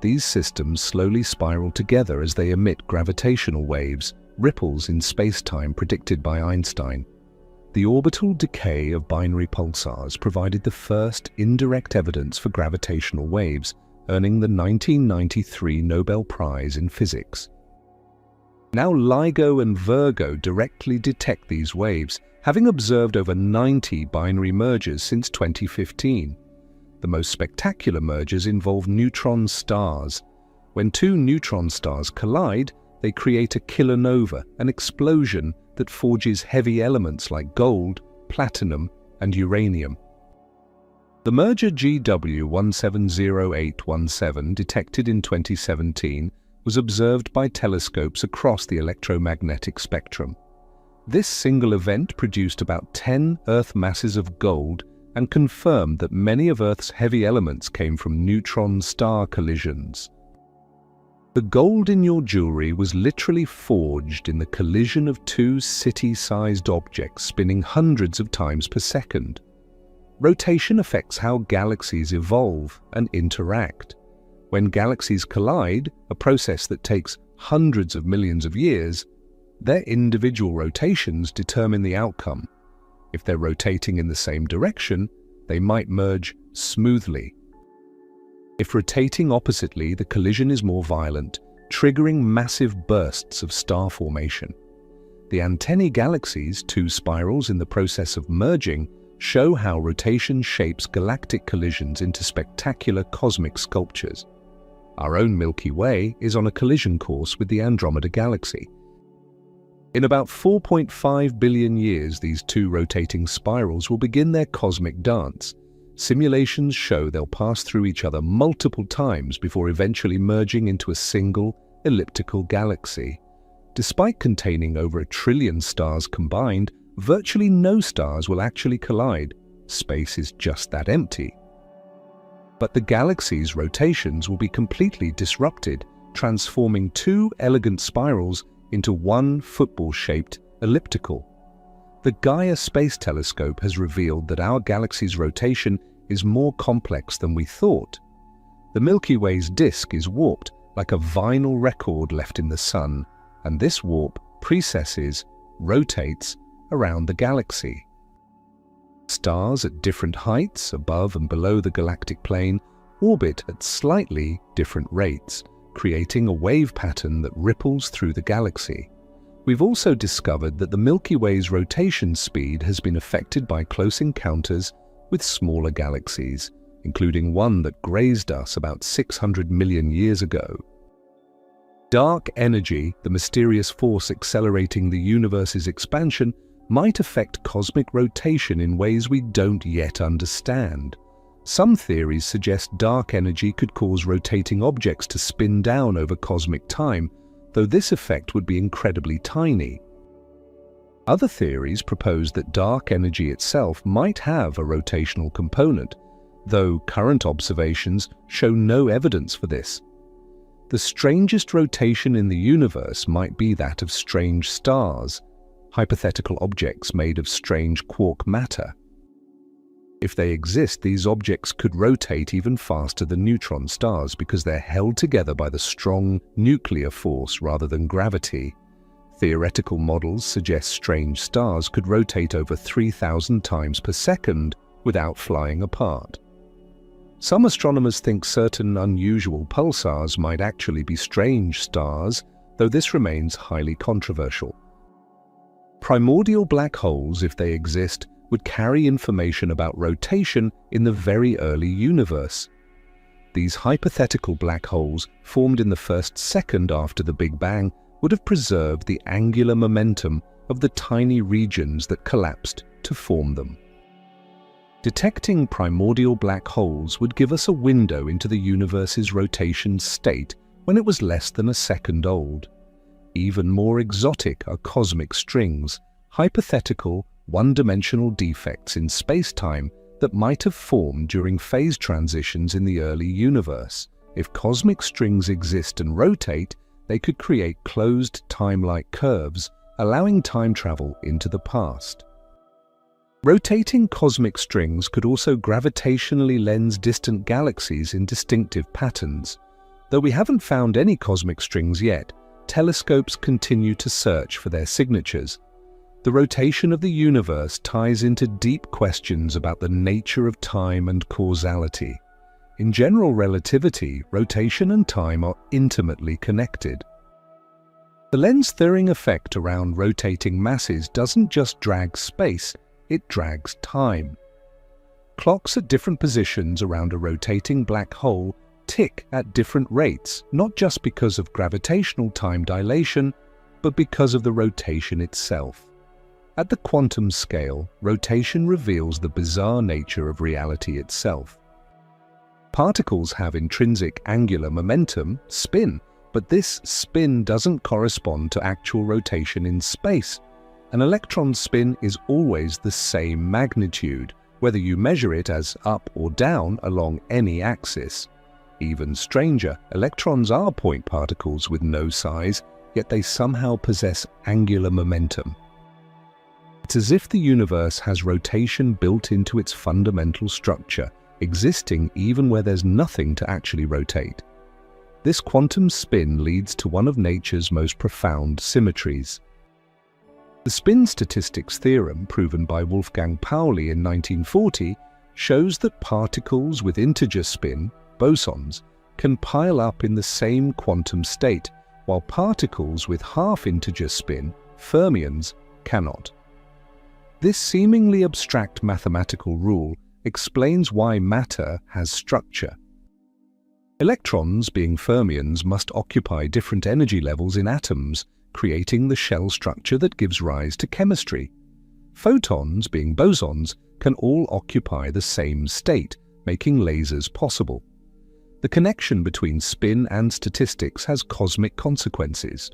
S1: These systems slowly spiral together as they emit gravitational waves, ripples in space-time predicted by Einstein. The orbital decay of binary pulsars provided the first indirect evidence for gravitational waves, earning the 1993 Nobel Prize in Physics. Now LIGO and Virgo directly detect these waves, having observed over 90 binary mergers since 2015. The most spectacular mergers involve neutron stars. When 2 neutron stars collide, they create a kilonova, an explosion that forges heavy elements like gold, platinum, and uranium. The merger GW170817, detected in 2017, was observed by telescopes across the electromagnetic spectrum. This single event produced about 10 Earth masses of gold and confirmed that many of Earth's heavy elements came from neutron-star collisions. The gold in your jewelry was literally forged in the collision of two city-sized objects spinning hundreds of times per second. Rotation affects how galaxies evolve and interact. When galaxies collide, a process that takes hundreds of millions of years, their individual rotations determine the outcome. If they're rotating in the same direction, they might merge smoothly. If rotating oppositely, the collision is more violent, triggering massive bursts of star formation. The antennae galaxies, two spirals in the process of merging, show how rotation shapes galactic collisions into spectacular cosmic sculptures. Our own Milky Way is on a collision course with the Andromeda Galaxy. In about 4.5 billion years, these two rotating spirals will begin their cosmic dance. Simulations show they'll pass through each other multiple times before eventually merging into a single elliptical galaxy. Despite containing over 1 trillion stars combined, virtually no stars will actually collide. Space is just that empty. But the galaxy's rotations will be completely disrupted, transforming two elegant spirals into one football-shaped elliptical. The Gaia Space Telescope has revealed that our galaxy's rotation is more complex than we thought. The Milky Way's disk is warped like a vinyl record left in the sun, and this warp precesses, rotates around the galaxy. Stars at different heights, above and below the galactic plane, orbit at slightly different rates, creating a wave pattern that ripples through the galaxy. We've also discovered that the Milky Way's rotation speed has been affected by close encounters with smaller galaxies, including one that grazed us about 600 million years ago. Dark energy, the mysterious force accelerating the universe's expansion, might affect cosmic rotation in ways we don't yet understand. Some theories suggest dark energy could cause rotating objects to spin down over cosmic time, though this effect would be incredibly tiny. Other theories propose that dark energy itself might have a rotational component, though current observations show no evidence for this. The strangest rotation in the universe might be that of strange stars, hypothetical objects made of strange quark matter. If they exist, these objects could rotate even faster than neutron stars because they're held together by the strong nuclear force rather than gravity. Theoretical models suggest strange stars could rotate over 3,000 times per second without flying apart. Some astronomers think certain unusual pulsars might actually be strange stars, though this remains highly controversial. Primordial black holes, if they exist, would carry information about rotation in the very early universe. These hypothetical black holes, formed in the first second after the Big Bang, would have preserved the angular momentum of the tiny regions that collapsed to form them. Detecting primordial black holes would give us a window into the universe's rotation state when it was less than a second old. Even more exotic are cosmic strings, hypothetical, one-dimensional defects in space-time that might have formed during phase transitions in the early universe. If cosmic strings exist and rotate, they could create closed time-like curves, allowing time travel into the past. Rotating cosmic strings could also gravitationally lens distant galaxies in distinctive patterns. Though we haven't found any cosmic strings yet, telescopes continue to search for their signatures. The rotation of the universe ties into deep questions about the nature of time and causality. In general relativity, rotation and time are intimately connected. The lens-thirring effect around rotating masses doesn't just drag space, it drags time. Clocks at different positions around a rotating black hole tick at different rates, not just because of gravitational time dilation, but because of the rotation itself. At the quantum scale, rotation reveals the bizarre nature of reality itself. Particles have intrinsic angular momentum, spin, but this spin doesn't correspond to actual rotation in space. An electron's spin is always the same magnitude, whether you measure it as up or down along any axis. Even stranger, electrons are point particles with no size, yet they somehow possess angular momentum. It's as if the universe has rotation built into its fundamental structure, existing even where there's nothing to actually rotate. This quantum spin leads to one of nature's most profound symmetries. The spin statistics theorem, proven by Wolfgang Pauli in 1940, shows that particles with integer spin, bosons, can pile up in the same quantum state, while particles with half-integer spin, fermions, cannot. This seemingly abstract mathematical rule explains why matter has structure. Electrons, being fermions, must occupy different energy levels in atoms, creating the shell structure that gives rise to chemistry. Photons, being bosons, can all occupy the same state, making lasers possible. The connection between spin and statistics has cosmic consequences.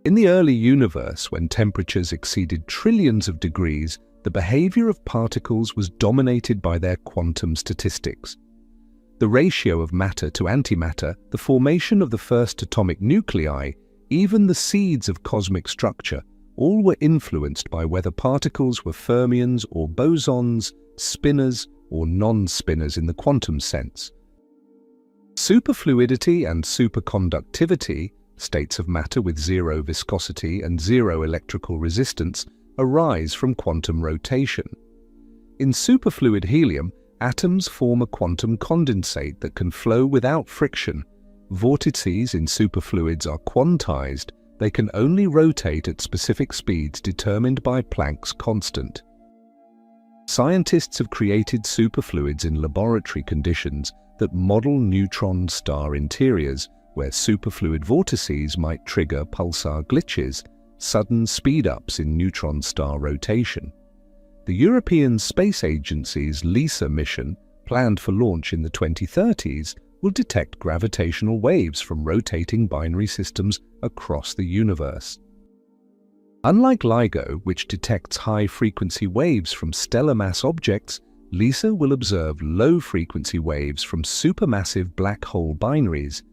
S1: In the early universe, when temperatures exceeded trillions of degrees, the behavior of particles was dominated by their quantum statistics. The ratio of matter to antimatter, the formation of the first atomic nuclei, even the seeds of cosmic structure, all were influenced by whether particles were fermions or bosons, spinners or non-spinners in the quantum sense. Superfluidity and superconductivity, states of matter with zero viscosity and zero electrical resistance, arise from quantum rotation. In superfluid helium, atoms form a quantum condensate that can flow without friction. Vortices in superfluids are quantized. They can only rotate at specific speeds determined by Planck's constant. Scientists have created superfluids in laboratory conditions that model neutron star interiors, where superfluid vortices might trigger pulsar glitches, sudden speed-ups in neutron star rotation. The European Space Agency's LISA mission, planned for launch in the 2030s, will detect gravitational waves from rotating binary systems across the universe. Unlike LIGO, which detects high-frequency waves from stellar mass objects, LISA will observe low-frequency waves from supermassive black hole binaries.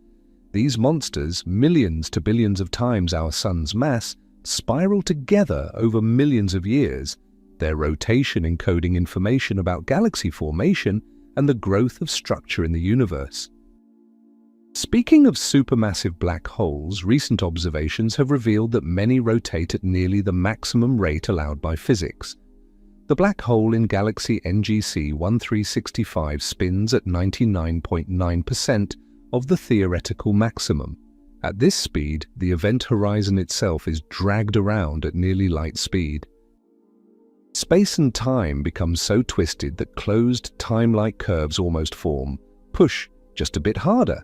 S1: These monsters, millions to billions of times our Sun's mass, spiral together over millions of years, their rotation encoding information about galaxy formation and the growth of structure in the universe. Speaking of supermassive black holes, recent observations have revealed that many rotate at nearly the maximum rate allowed by physics. The black hole in galaxy NGC 1365 spins at 99.9% of the theoretical maximum. At this speed, the event horizon itself is dragged around at nearly light speed. Space and time become so twisted that closed time-like curves almost form. Push just a bit harder,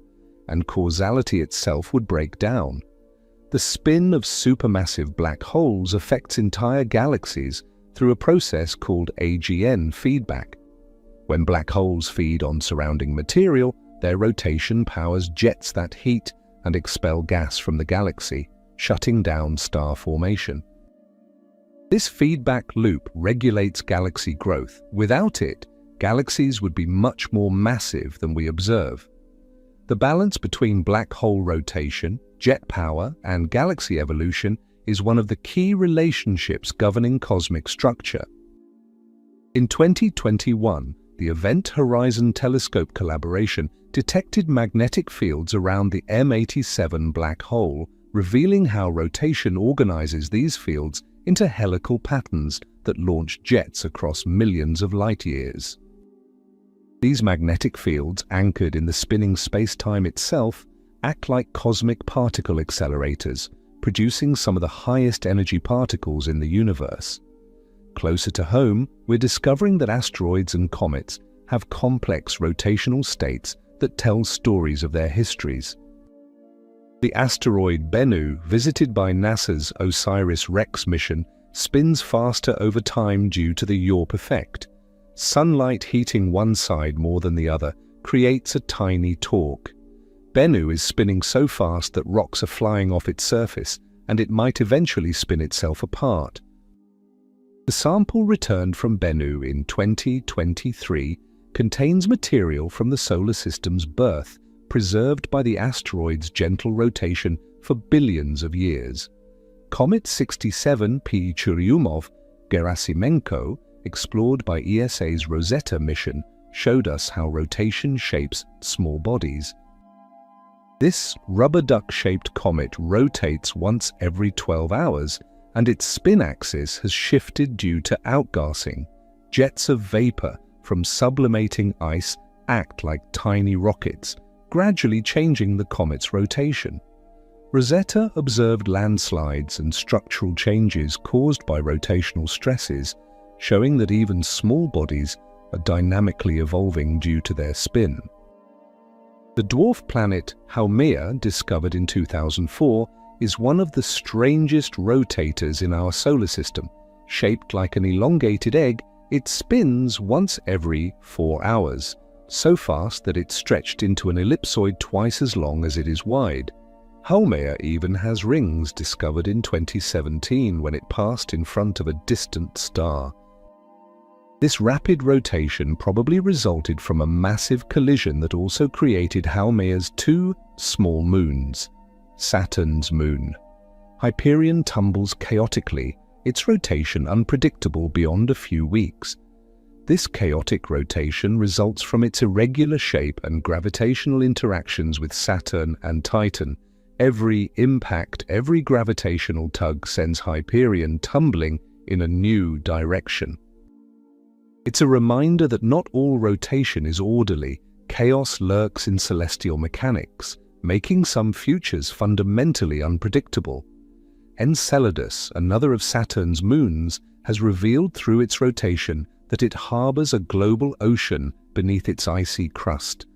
S1: and causality itself would break down. The spin of supermassive black holes affects entire galaxies through a process called AGN feedback. When black holes feed on surrounding material, their rotation powers jets that heat and expel gas from the galaxy, shutting down star formation. This feedback loop regulates galaxy growth. Without it, galaxies would be much more massive than we observe. The balance between black hole rotation, jet power, and galaxy evolution is one of the key relationships governing cosmic structure. In 2021, the Event Horizon Telescope collaboration detected magnetic fields around the M87 black hole, revealing how rotation organizes these fields into helical patterns that launch jets across millions of light-years. These magnetic fields, anchored in the spinning space-time itself, act like cosmic particle accelerators, producing some of the highest energy particles in the universe. Closer to home, we're discovering that asteroids and comets have complex rotational states that tell stories of their histories. The asteroid Bennu, visited by NASA's OSIRIS-REx mission, spins faster over time due to the Yorp effect. Sunlight heating one side more than the other creates a tiny torque. Bennu is spinning so fast that rocks are flying off its surface, and it might eventually spin itself apart. The sample returned from Bennu in 2023 contains material from the solar system's birth, preserved by the asteroid's gentle rotation for billions of years. Comet 67P Churyumov-Gerasimenko, explored by ESA's Rosetta mission, showed us how rotation shapes small bodies. This rubber duck-shaped comet rotates once every 12 hours, and its spin axis has shifted due to outgassing. Jets of vapor from sublimating ice act like tiny rockets, gradually changing the comet's rotation. Rosetta observed landslides and structural changes caused by rotational stresses, showing that even small bodies are dynamically evolving due to their spin. The dwarf planet Haumea, discovered in 2004, is one of the strangest rotators in our solar system. Shaped like an elongated egg, it spins once every 4 hours, so fast that it's stretched into an ellipsoid twice as long as it is wide. Haumea even has rings discovered in 2017 when it passed in front of a distant star. This rapid rotation probably resulted from a massive collision that also created Haumea's two small moons. Saturn's moon. Hyperion tumbles chaotically, its rotation unpredictable beyond a few weeks. This chaotic rotation results from its irregular shape and gravitational interactions with Saturn and Titan. Every impact, every gravitational tug sends Hyperion tumbling in a new direction. It's a reminder that not all rotation is orderly. Chaos lurks in celestial mechanics, making some futures fundamentally unpredictable. Enceladus, another of Saturn's moons, has revealed through its rotation that it harbors a global ocean beneath its icy crust.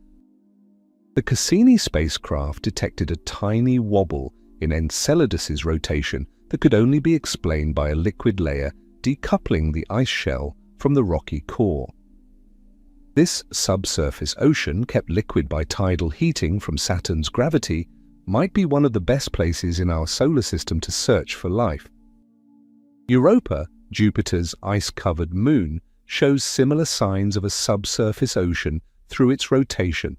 S1: The Cassini spacecraft detected a tiny wobble in Enceladus's rotation that could only be explained by a liquid layer decoupling the ice shell from the rocky core. This subsurface ocean, kept liquid by tidal heating from Saturn's gravity, might be one of the best places in our solar system to search for life. Europa, Jupiter's ice-covered moon, shows similar signs of a subsurface ocean through its rotation.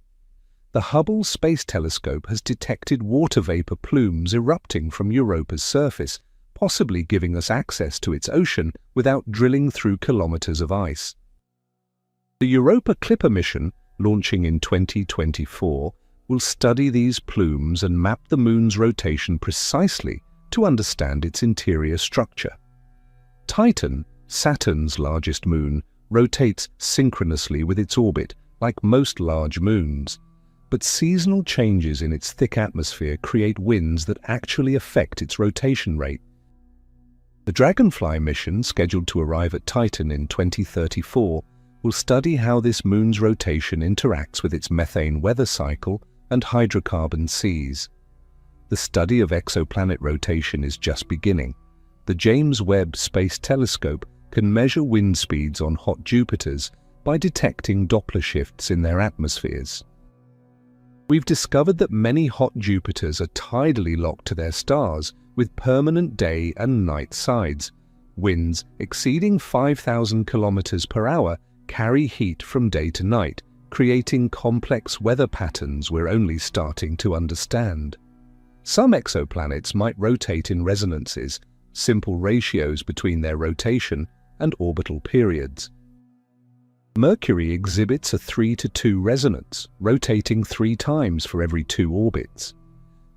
S1: The Hubble Space Telescope has detected water vapor plumes erupting from Europa's surface, possibly giving us access to its ocean without drilling through kilometers of ice. The Europa Clipper mission, launching in 2024, will study these plumes and map the Moon's rotation precisely to understand its interior structure. Titan, Saturn's largest moon, rotates synchronously with its orbit, like most large moons. But seasonal changes in its thick atmosphere create winds that actually affect its rotation rate. The Dragonfly mission, scheduled to arrive at Titan in 2034, will study how this moon's rotation interacts with its methane weather cycle and hydrocarbon seas. The study of exoplanet rotation is just beginning. The James Webb Space Telescope can measure wind speeds on hot Jupiters by detecting Doppler shifts in their atmospheres. We've discovered that many hot Jupiters are tidally locked to their stars with permanent day and night sides. Winds exceeding 5,000 kilometers per hour carry heat from day to night, creating complex weather patterns we're only starting to understand. Some exoplanets might rotate in resonances, simple ratios between their rotation and orbital periods. Mercury exhibits a 3:2 resonance, rotating 3 times for every 2 orbits.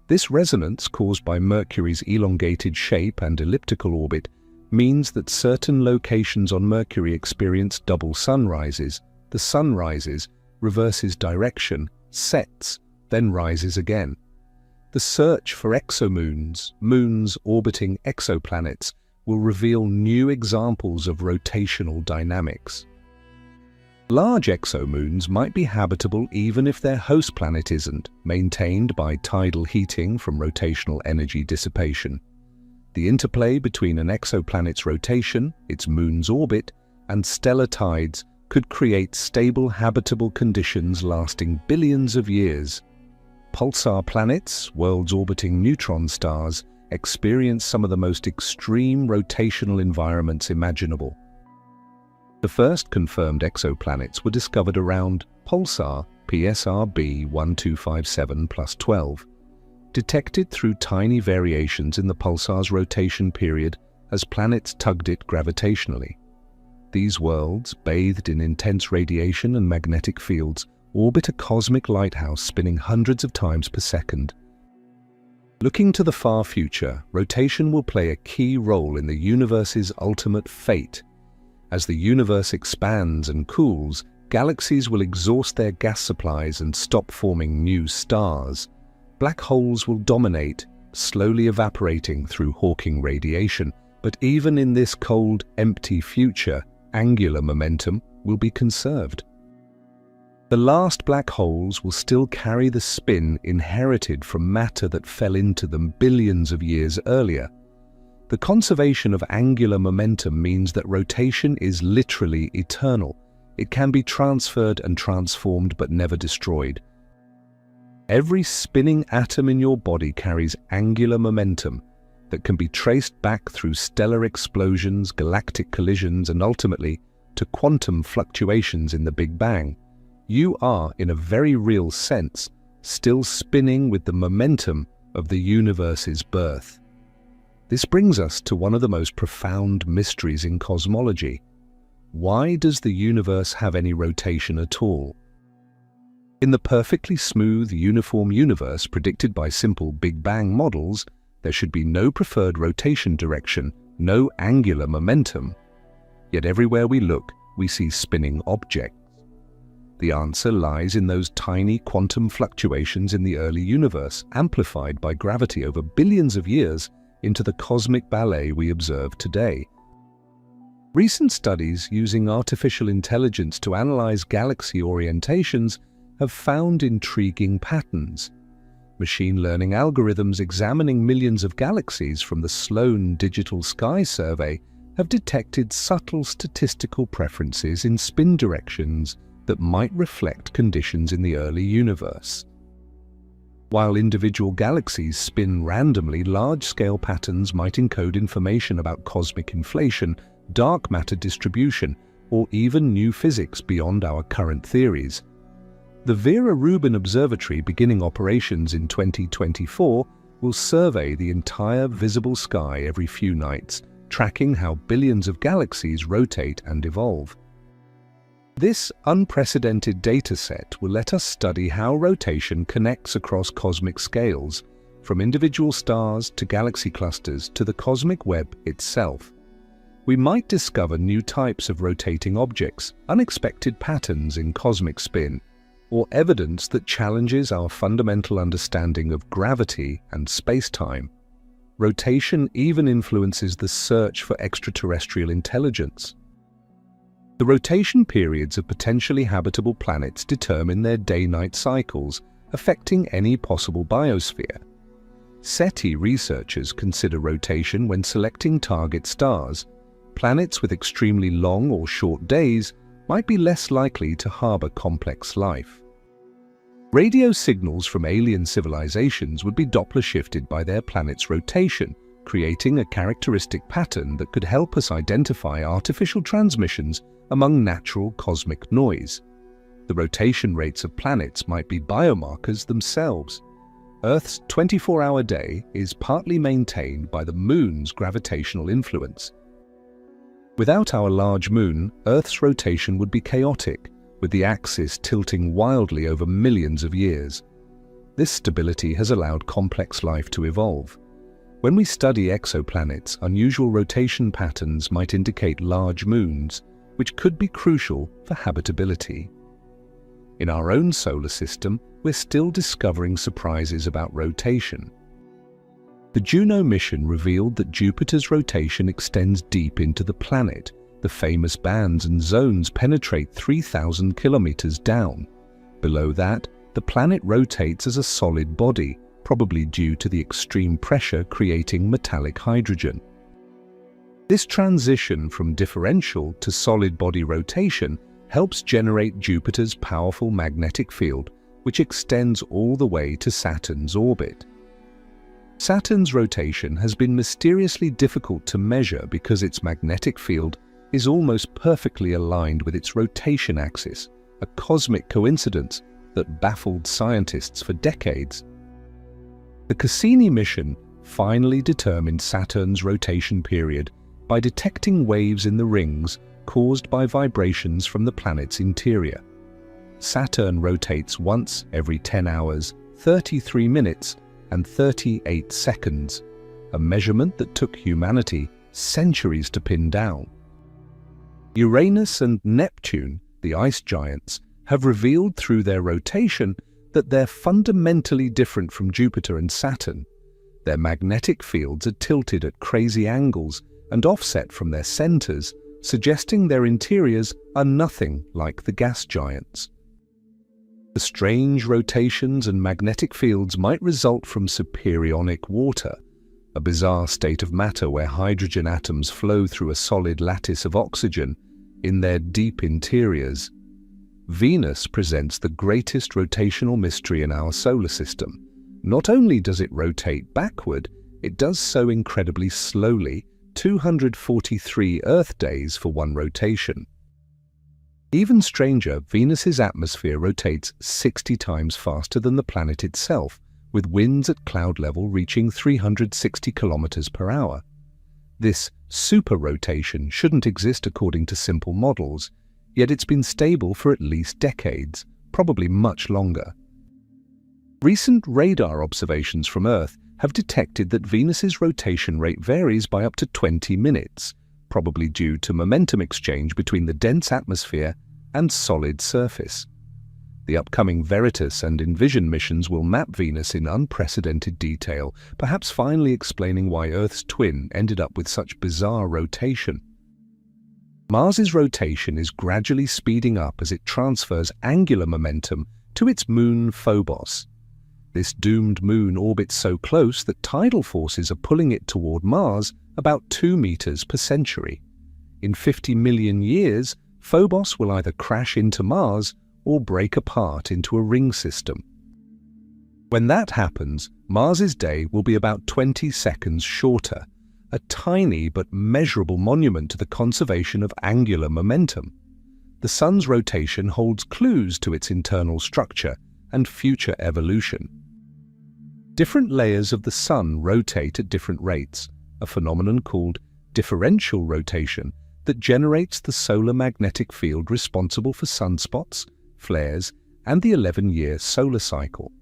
S1: This resonance, caused by Mercury's elongated shape and elliptical orbit, means that certain locations on Mercury experience double sunrises. The sun rises, reverses direction, sets, then rises again. The search for exomoons, moons orbiting exoplanets, will reveal new examples of rotational dynamics. Large exomoons might be habitable even if their host planet isn't, maintained by tidal heating from rotational energy dissipation. The interplay between an exoplanet's rotation, its moon's orbit, and stellar tides could create stable habitable conditions lasting billions of years. Pulsar planets, worlds orbiting neutron stars, experience some of the most extreme rotational environments imaginable. The first confirmed exoplanets were discovered around pulsar PSR-B 1257+12, detected through tiny variations in the pulsar's rotation period as planets tugged it gravitationally. These worlds, bathed in intense radiation and magnetic fields, orbit a cosmic lighthouse spinning hundreds of times per second. Looking to the far future, rotation will play a key role in the universe's ultimate fate. As the universe expands and cools, galaxies will exhaust their gas supplies and stop forming new stars. Black holes will dominate, slowly evaporating through Hawking radiation. But even in this cold, empty future, angular momentum will be conserved. The last black holes will still carry the spin inherited from matter that fell into them billions of years earlier. The conservation of angular momentum means that rotation is literally eternal. It can be transferred and transformed but never destroyed. Every spinning atom in your body carries angular momentum that can be traced back through stellar explosions, galactic collisions, and ultimately to quantum fluctuations in the Big Bang. You are, in a very real sense, still spinning with the momentum of the universe's birth. This brings us to one of the most profound mysteries in cosmology. Why does the universe have any rotation at all? In the perfectly smooth, uniform universe predicted by simple Big Bang models, there should be no preferred rotation direction, no angular momentum. Yet everywhere we look, we see spinning objects. The answer lies in those tiny quantum fluctuations in the early universe, amplified by gravity over billions of years into the cosmic ballet we observe today. Recent studies using artificial intelligence to analyze galaxy orientations have found intriguing patterns. Machine learning algorithms examining millions of galaxies from the Sloan Digital Sky Survey have detected subtle statistical preferences in spin directions that might reflect conditions in the early universe. While individual galaxies spin randomly, large-scale patterns might encode information about cosmic inflation, dark matter distribution, or even new physics beyond our current theories. The Vera Rubin Observatory, beginning operations in 2024, will survey the entire visible sky every few nights, tracking how billions of galaxies rotate and evolve. This unprecedented dataset will let us study how rotation connects across cosmic scales, from individual stars to galaxy clusters to the cosmic web itself. We might discover new types of rotating objects, unexpected patterns in cosmic spin, or evidence that challenges our fundamental understanding of gravity and space-time. Rotation even influences the search for extraterrestrial intelligence. The rotation periods of potentially habitable planets determine their day-night cycles, affecting any possible biosphere. SETI researchers consider rotation when selecting target stars. Planets with extremely long or short days might be less likely to harbor complex life. Radio signals from alien civilizations would be Doppler-shifted by their planet's rotation, creating a characteristic pattern that could help us identify artificial transmissions among natural cosmic noise. The rotation rates of planets might be biomarkers themselves. Earth's 24-hour day is partly maintained by the Moon's gravitational influence. Without our large Moon, Earth's rotation would be chaotic, with the axis tilting wildly over millions of years. This stability has allowed complex life to evolve. When we study exoplanets, unusual rotation patterns might indicate large moons, which could be crucial for habitability. In our own solar system, we're still discovering surprises about rotation. The Juno mission revealed that Jupiter's rotation extends deep into the planet. The famous bands and zones penetrate 3,000 kilometers down. Below that, the planet rotates as a solid body, probably due to the extreme pressure creating metallic hydrogen. This transition from differential to solid body rotation helps generate Jupiter's powerful magnetic field, which extends all the way to Saturn's orbit. Saturn's rotation has been mysteriously difficult to measure because its magnetic field is almost perfectly aligned with its rotation axis, a cosmic coincidence that baffled scientists for decades. The Cassini mission finally determined Saturn's rotation period by detecting waves in the rings caused by vibrations from the planet's interior. Saturn rotates once every 10 hours, 33 minutes, and 38 seconds, a measurement that took humanity centuries to pin down. Uranus and Neptune, the ice giants, have revealed through their rotation that they're fundamentally different from Jupiter and Saturn. Their magnetic fields are tilted at crazy angles and offset from their centers, suggesting their interiors are nothing like the gas giants. The strange rotations and magnetic fields might result from superionic water, a bizarre state of matter where hydrogen atoms flow through a solid lattice of oxygen in their deep interiors. Venus presents the greatest rotational mystery in our solar system. Not only does it rotate backward, it does so incredibly slowly, 243 Earth days for one rotation. Even stranger, Venus's atmosphere rotates 60 times faster than the planet itself, with winds at cloud level reaching 360 kilometers per hour. This super rotation shouldn't exist according to simple models, yet it's been stable for at least decades, probably much longer. Recent radar observations from Earth have detected that Venus's rotation rate varies by up to 20 minutes, probably due to momentum exchange between the dense atmosphere and solid surface. The upcoming Veritas and Envision missions will map Venus in unprecedented detail, perhaps finally explaining why Earth's twin ended up with such bizarre rotation. Mars's rotation is gradually speeding up as it transfers angular momentum to its moon Phobos. This doomed moon orbits so close that tidal forces are pulling it toward Mars about 2 meters per century. In 50 million years, Phobos will either crash into Mars or break apart into a ring system. When that happens, Mars's day will be about 20 seconds shorter, a tiny but measurable monument to the conservation of angular momentum. The Sun's rotation holds clues to its internal structure and future evolution. Different layers of the Sun rotate at different rates, a phenomenon called differential rotation that generates the solar magnetic field responsible for sunspots, flares, and the 11-year solar cycle.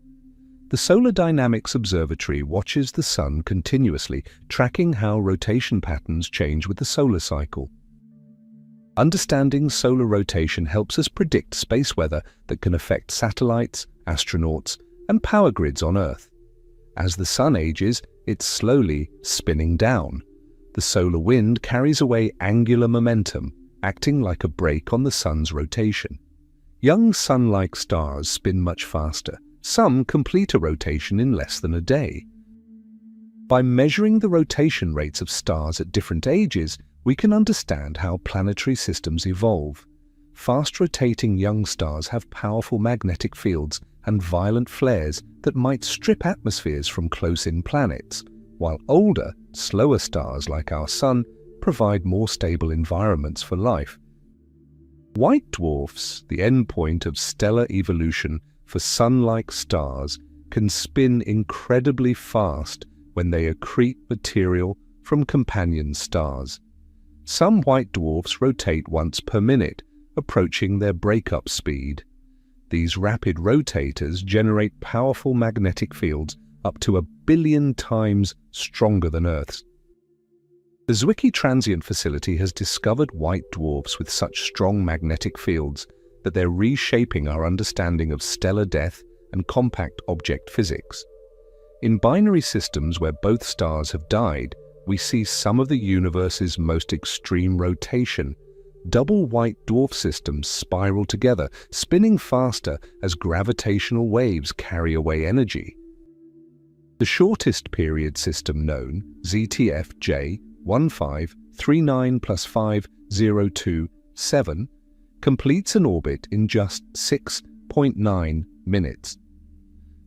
S1: The Solar Dynamics Observatory watches the Sun continuously, tracking how rotation patterns change with the solar cycle. Understanding solar rotation helps us predict space weather that can affect satellites, astronauts, and power grids on Earth. As the Sun ages, it's slowly spinning down. The solar wind carries away angular momentum, acting like a brake on the Sun's rotation. Young Sun-like stars spin much faster. Some complete a rotation in less than a day. By measuring the rotation rates of stars at different ages, we can understand how planetary systems evolve. Fast-rotating young stars have powerful magnetic fields and violent flares that might strip atmospheres from close-in planets, while older, slower stars like our Sun provide more stable environments for life. White dwarfs, the endpoint of stellar evolution for Sun-like stars, can spin incredibly fast when they accrete material from companion stars. Some white dwarfs rotate once per minute, approaching their breakup speed. These rapid rotators generate powerful magnetic fields up to 1 billion times stronger than Earth's. The Zwicky Transient Facility has discovered white dwarfs with such strong magnetic fields that they're reshaping our understanding of stellar death and compact object physics. In binary systems where both stars have died, we see some of the universe's most extreme rotation. Double white dwarf systems spiral together, spinning faster as gravitational waves carry away energy. The shortest period system known, ZTF-J 1539 + 5027, completes an orbit in just 6.9 minutes.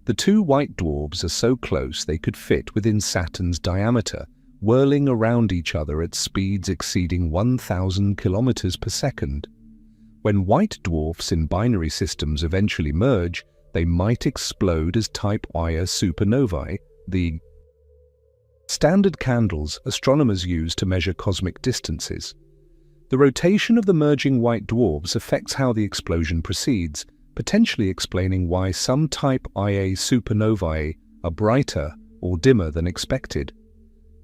S1: The two white dwarfs are so close they could fit within Saturn's diameter, whirling around each other at speeds exceeding 1,000 kilometers per second. When white dwarfs in binary systems eventually merge, they might explode as Type Ia supernovae, the standard candles astronomers use to measure cosmic distances. The rotation of the merging white dwarfs affects how the explosion proceeds, potentially explaining why some Type Ia supernovae are brighter or dimmer than expected.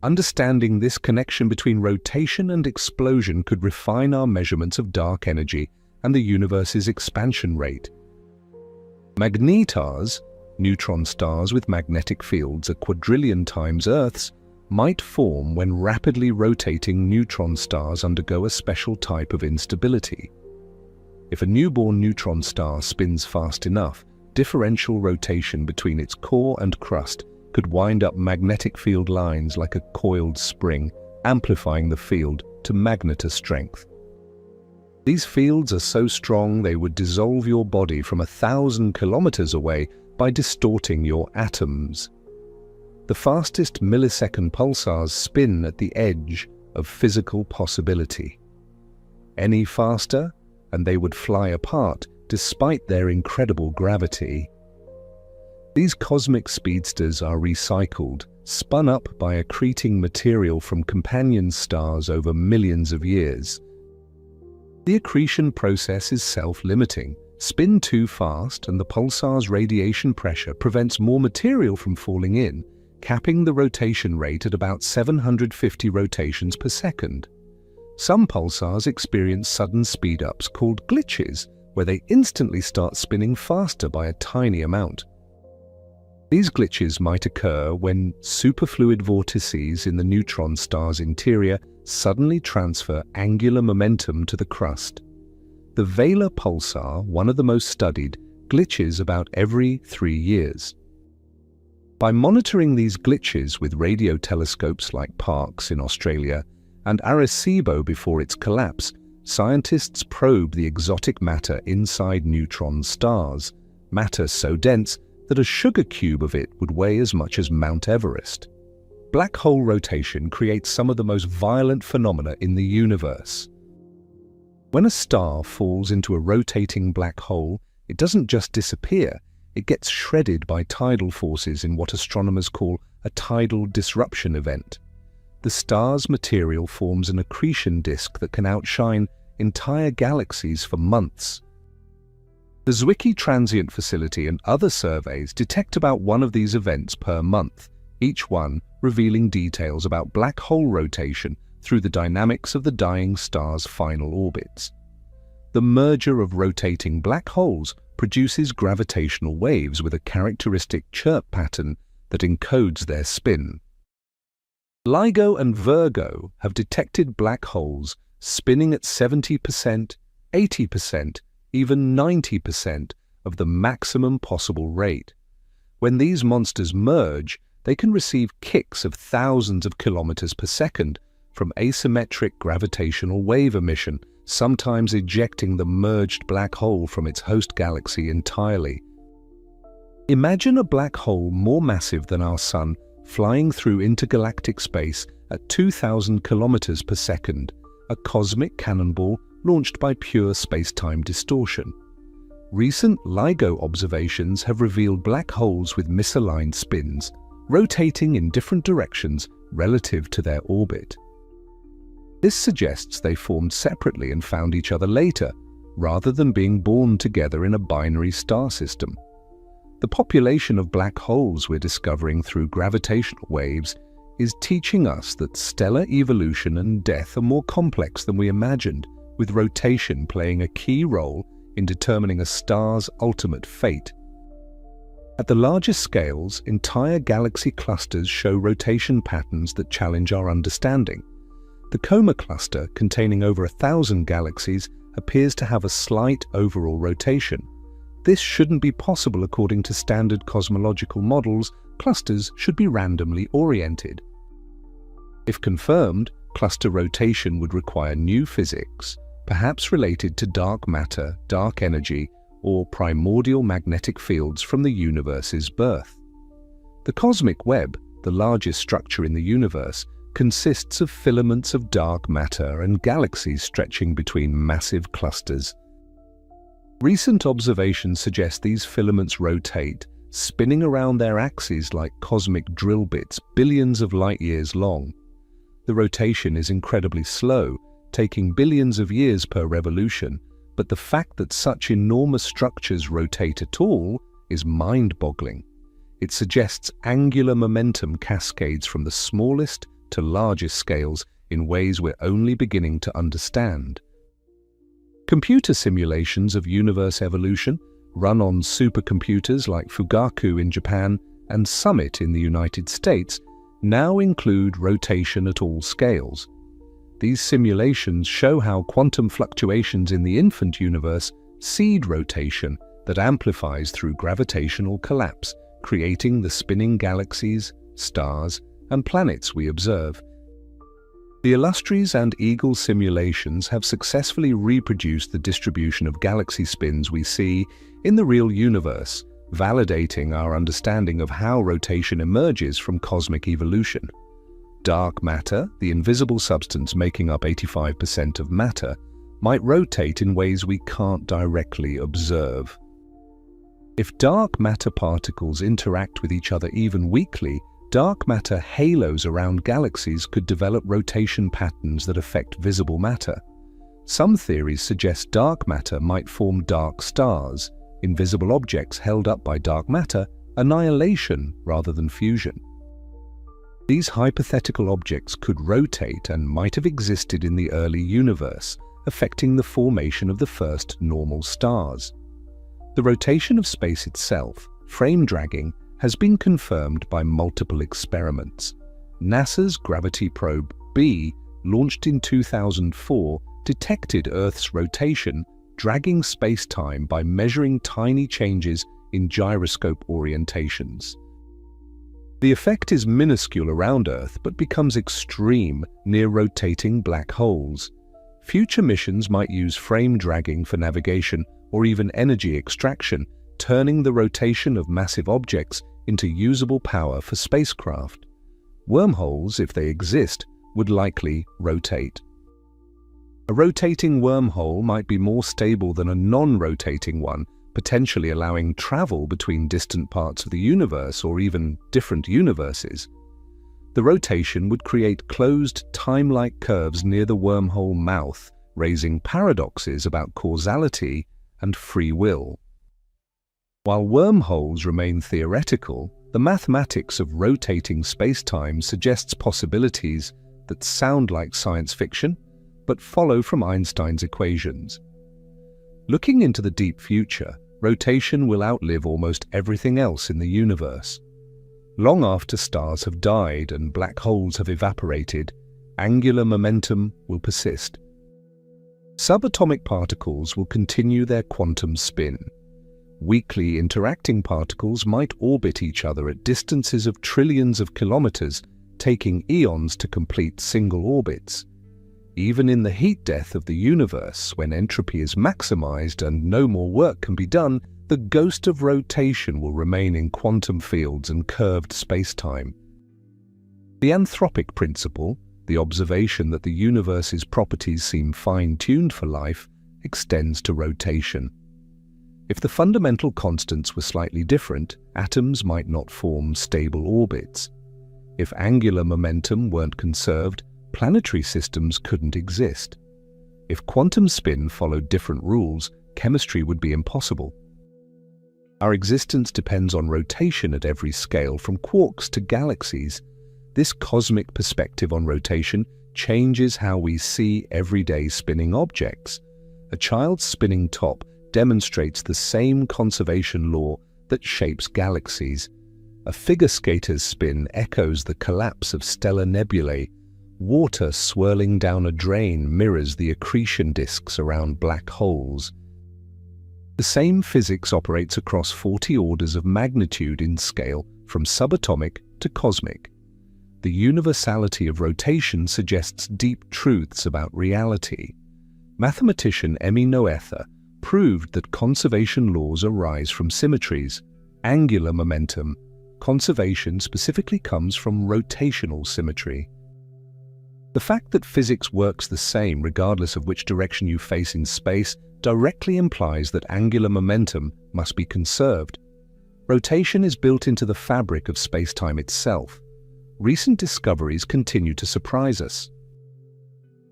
S1: Understanding this connection between rotation and explosion could refine our measurements of dark energy and the universe's expansion rate. Magnetars, neutron stars with magnetic fields a quadrillion times Earth's, might form when rapidly rotating neutron stars undergo a special type of instability. If a newborn neutron star spins fast enough, differential rotation between its core and crust could wind up magnetic field lines like a coiled spring, amplifying the field to magnetar strength. These fields are so strong they would dissolve your body from 1,000 kilometers away by distorting your atoms. The fastest millisecond pulsars spin at the edge of physical possibility. Any faster, and they would fly apart despite their incredible gravity. These cosmic speedsters are recycled, spun up by accreting material from companion stars over millions of years. The accretion process is self-limiting. Spin too fast and the pulsar's radiation pressure prevents more material from falling in, capping the rotation rate at about 750 rotations per second. Some pulsars experience sudden speed-ups called glitches, where they instantly start spinning faster by a tiny amount. These glitches might occur when superfluid vortices in the neutron star's interior suddenly transfer angular momentum to the crust. The Vela pulsar, one of the most studied, glitches about every 3 years. By monitoring these glitches with radio telescopes like Parkes in Australia and Arecibo before its collapse, scientists probe the exotic matter inside neutron stars, matter so dense that a sugar cube of it would weigh as much as Mount Everest. Black hole rotation creates some of the most violent phenomena in the universe. When a star falls into a rotating black hole, it doesn't just disappear, it gets shredded by tidal forces in what astronomers call a tidal disruption event. The star's material forms an accretion disk that can outshine entire galaxies for months. The Zwicky Transient Facility and other surveys detect about one of these events per month, each one revealing details about black hole rotation through the dynamics of the dying star's final orbits. The merger of rotating black holes produces gravitational waves with a characteristic chirp pattern that encodes their spin. LIGO and Virgo have detected black holes spinning at 70%, 80%, even 90% of the maximum possible rate. When these monsters merge, they can receive kicks of thousands of kilometers per second from asymmetric gravitational wave emission, sometimes ejecting the merged black hole from its host galaxy entirely. Imagine a black hole more massive than our Sun flying through intergalactic space at 2,000 kilometers per second, a cosmic cannonball launched by pure space-time distortion. Recent LIGO observations have revealed black holes with misaligned spins, rotating in different directions relative to their orbit. This suggests they formed separately and found each other later, rather than being born together in a binary star system. The population of black holes we're discovering through gravitational waves is teaching us that stellar evolution and death are more complex than we imagined, with rotation playing a key role in determining a star's ultimate fate. At the largest scales, entire galaxy clusters show rotation patterns that challenge our understanding. The Coma cluster, containing over 1,000 galaxies, appears to have a slight overall rotation. This shouldn't be possible according to standard cosmological models, clusters should be randomly oriented. If confirmed, cluster rotation would require new physics, perhaps related to dark matter, dark energy, or primordial magnetic fields from the universe's birth. The cosmic web, the largest structure in the universe, consists of filaments of dark matter and galaxies stretching between massive clusters. Recent observations suggest these filaments rotate, spinning around their axes like cosmic drill bits billions of light-years long. The rotation is incredibly slow, taking billions of years per revolution, but the fact that such enormous structures rotate at all is mind-boggling. It suggests angular momentum cascades from the smallest to largest scales in ways we're only beginning to understand. Computer simulations of universe evolution, run on supercomputers like Fugaku in Japan and Summit in the United States, now include rotation at all scales. These simulations show how quantum fluctuations in the infant universe seed rotation that amplifies through gravitational collapse, creating the spinning galaxies, stars, and planets we observe. The Illustris and Eagle simulations have successfully reproduced the distribution of galaxy spins we see in the real universe, validating our understanding of how rotation emerges from cosmic evolution. Dark matter, the invisible substance making up 85% of matter, might rotate in ways we can't directly observe. If dark matter particles interact with each other even weakly, dark matter halos around galaxies could develop rotation patterns that affect visible matter. Some theories suggest dark matter might form dark stars, invisible objects held up by dark matter, annihilation rather than fusion. These hypothetical objects could rotate and might have existed in the early universe, affecting the formation of the first normal stars. The rotation of space itself, frame dragging, has been confirmed by multiple experiments. NASA's Gravity Probe B, launched in 2004, detected Earth's rotation, dragging space-time by measuring tiny changes in gyroscope orientations. The effect is minuscule around Earth but becomes extreme near rotating black holes. Future missions might use frame dragging for navigation or even energy extraction, turning the rotation of massive objects into usable power for spacecraft. Wormholes, if they exist, would likely rotate. A rotating wormhole might be more stable than a non-rotating one, potentially allowing travel between distant parts of the universe or even different universes. The rotation would create closed, time-like curves near the wormhole mouth, raising paradoxes about causality and free will. While wormholes remain theoretical, the mathematics of rotating space-time suggests possibilities that sound like science fiction, but follow from Einstein's equations. Looking into the deep future, rotation will outlive almost everything else in the universe. Long after stars have died and black holes have evaporated, angular momentum will persist. Subatomic particles will continue their quantum spin. Weakly interacting particles might orbit each other at distances of trillions of kilometers, taking eons to complete single orbits. Even in the heat death of the universe, when entropy is maximized and no more work can be done, the ghost of rotation will remain in quantum fields and curved space-time. The anthropic principle, the observation that the universe's properties seem fine-tuned for life, extends to rotation. If the fundamental constants were slightly different, atoms might not form stable orbits. If angular momentum weren't conserved, planetary systems couldn't exist. If quantum spin followed different rules, chemistry would be impossible. Our existence depends on rotation at every scale, from quarks to galaxies. This cosmic perspective on rotation changes how we see everyday spinning objects. A child's spinning top demonstrates the same conservation law that shapes galaxies. A figure skater's spin echoes the collapse of stellar nebulae. Water swirling down a drain mirrors the accretion disks around black holes. The same physics operates across 40 orders of magnitude in scale from subatomic to cosmic. The universality of rotation suggests deep truths about reality. Mathematician Emmy Noether proved that conservation laws arise from symmetries. Angular momentum conservation specifically comes from rotational symmetry. The fact that physics works the same regardless of which direction you face in space directly implies that angular momentum must be conserved. Rotation is built into the fabric of space-time itself. Recent discoveries continue to surprise us.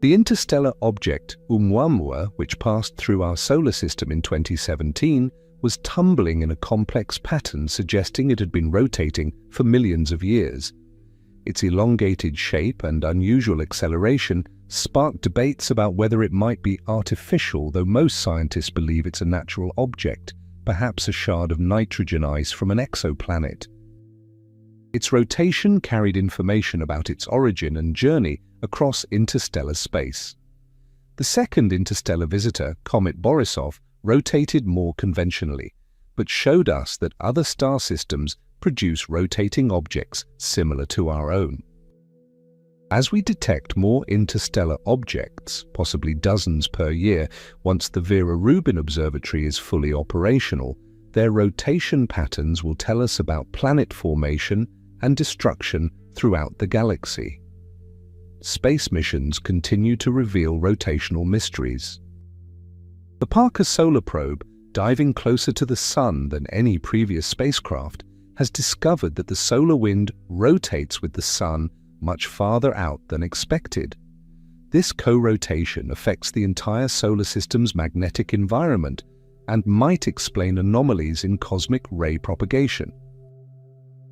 S1: The interstellar object Oumuamua, which passed through our solar system in 2017, was tumbling in a complex pattern suggesting it had been rotating for millions of years. Its elongated shape and unusual acceleration sparked debates about whether it might be artificial, though most scientists believe it's a natural object, perhaps a shard of nitrogen ice from an exoplanet. Its rotation carried information about its origin and journey across interstellar space. The second interstellar visitor, Comet Borisov, rotated more conventionally, but showed us that other star systems produce rotating objects similar to our own. As we detect more interstellar objects, possibly dozens per year, once the Vera Rubin Observatory is fully operational, their rotation patterns will tell us about planet formation and destruction throughout the galaxy. Space missions continue to reveal rotational mysteries. The Parker Solar Probe, diving closer to the Sun than any previous spacecraft, has discovered that the solar wind rotates with the Sun much farther out than expected. This co-rotation affects the entire solar system's magnetic environment and might explain anomalies in cosmic ray propagation.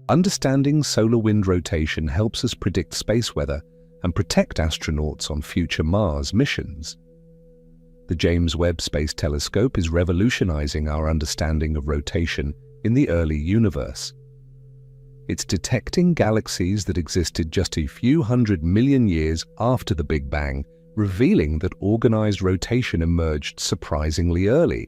S1: Understanding solar wind rotation helps us predict space weather and protect astronauts on future Mars missions. The James Webb Space Telescope is revolutionizing our understanding of rotation in the early universe. It's detecting galaxies that existed just a few 100 million years after the Big Bang, revealing that organized rotation emerged surprisingly early.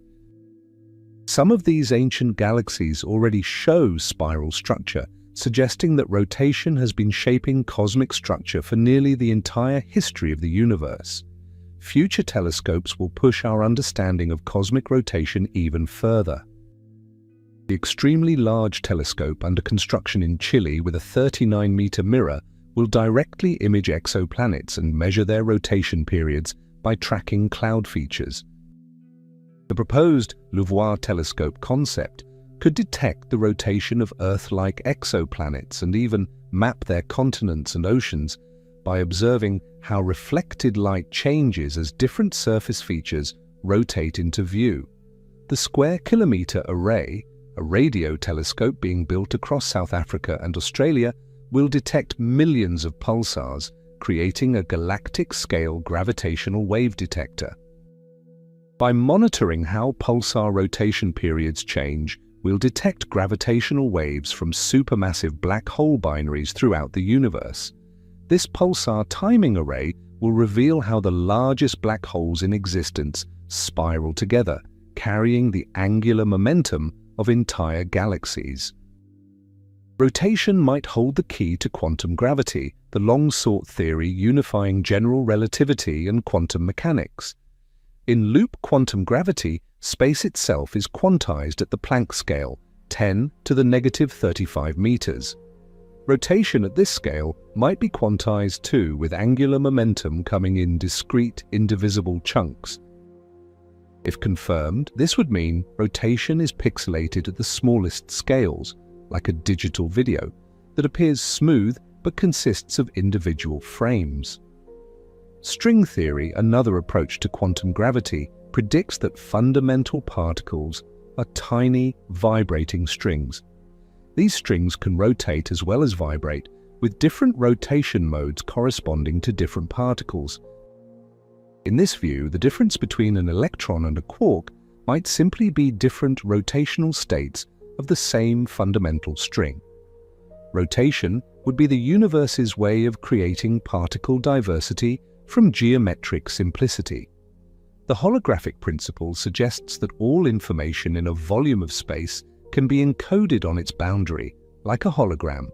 S1: Some of these ancient galaxies already show spiral structure, suggesting that rotation has been shaping cosmic structure for nearly the entire history of the universe. Future telescopes will push our understanding of cosmic rotation even further. The extremely large telescope under construction in Chile with a 39-meter mirror will directly image exoplanets and measure their rotation periods by tracking cloud features. The proposed LUVOIR telescope concept could detect the rotation of Earth-like exoplanets and even map their continents and oceans by observing how reflected light changes as different surface features rotate into view. The Square Kilometre Array, a radio telescope being built across South Africa and Australia, will detect millions of pulsars, creating a galactic-scale gravitational wave detector. By monitoring how pulsar rotation periods change, we'll detect gravitational waves from supermassive black hole binaries throughout the universe. This pulsar timing array will reveal how the largest black holes in existence spiral together, carrying the angular momentum of entire galaxies. Rotation might hold the key to quantum gravity, the long-sought theory unifying general relativity and quantum mechanics. In loop quantum gravity, space itself is quantized at the Planck scale, 10 to the negative 35 meters. Rotation at this scale might be quantized too, with angular momentum coming in discrete, indivisible chunks. If confirmed, this would mean rotation is pixelated at the smallest scales, like a digital video, that appears smooth but consists of individual frames. String theory, another approach to quantum gravity, predicts that fundamental particles are tiny, vibrating strings. These strings can rotate as well as vibrate, with different rotation modes corresponding to different particles. In this view, the difference between an electron and a quark might simply be different rotational states of the same fundamental string. Rotation would be the universe's way of creating particle diversity from geometric simplicity. The holographic principle suggests that all information in a volume of space can be encoded on its boundary, like a hologram.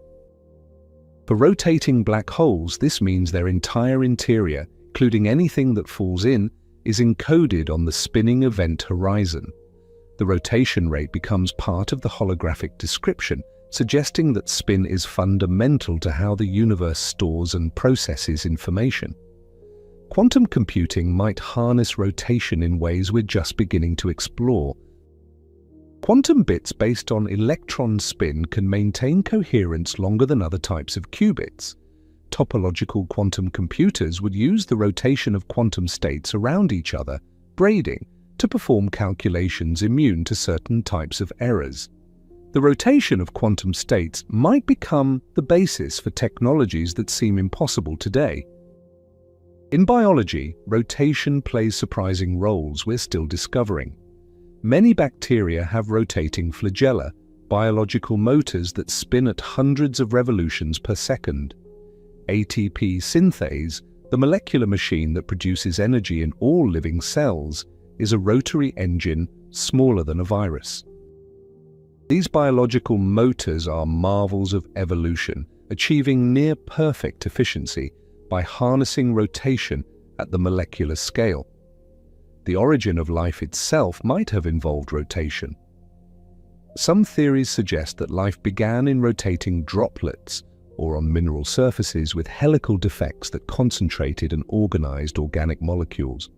S1: For rotating black holes, this means their entire interior, including anything that falls in, is encoded on the spinning event horizon. The rotation rate becomes part of the holographic description, suggesting that spin is fundamental to how the universe stores and processes information. Quantum computing might harness rotation in ways we're just beginning to explore. Quantum bits based on electron spin can maintain coherence longer than other types of qubits. Topological quantum computers would use the rotation of quantum states around each other, braiding, to perform calculations immune to certain types of errors. The rotation of quantum states might become the basis for technologies that seem impossible today. In biology, rotation plays surprising roles we're still discovering. Many bacteria have rotating flagella, biological motors that spin at hundreds of revolutions per second. ATP synthase, the molecular machine that produces energy in all living cells, is a rotary engine smaller than a virus. These biological motors are marvels of evolution, achieving near-perfect efficiency by harnessing rotation at the molecular scale. The origin of life itself might have involved rotation. Some theories suggest that life began in rotating droplets or on mineral surfaces with helical defects that concentrated and organized organic molecules.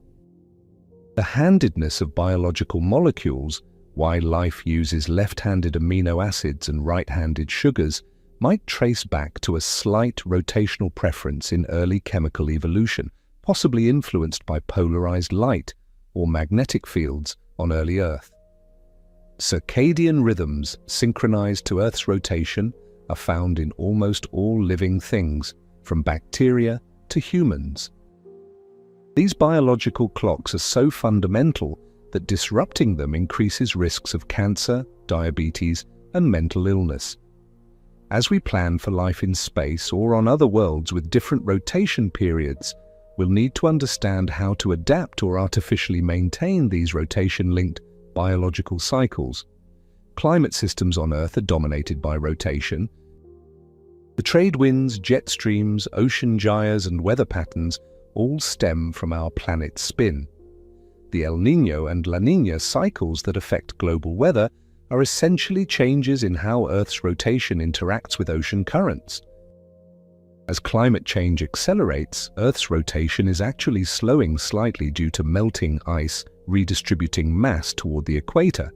S1: The handedness of biological molecules, why life uses left-handed amino acids and right-handed sugars, might trace back to a slight rotational preference in early chemical evolution, possibly influenced by polarized light or magnetic fields on early Earth. Circadian rhythms synchronized to Earth's rotation are found in almost all living things, from bacteria to humans. These biological clocks are so fundamental that disrupting them increases risks of cancer, diabetes, and mental illness. As we plan for life in space or on other worlds with different rotation periods, we'll need to understand how to adapt or artificially maintain these rotation-linked biological cycles. Climate systems on Earth are dominated by rotation. The trade winds, jet streams, ocean gyres, and weather patterns all stem from our planet's spin. The El Niño and La Niña cycles that affect global weather are essentially changes in how Earth's rotation interacts with ocean currents. As climate change accelerates, Earth's rotation is actually slowing slightly due to melting ice redistributing mass toward the equator,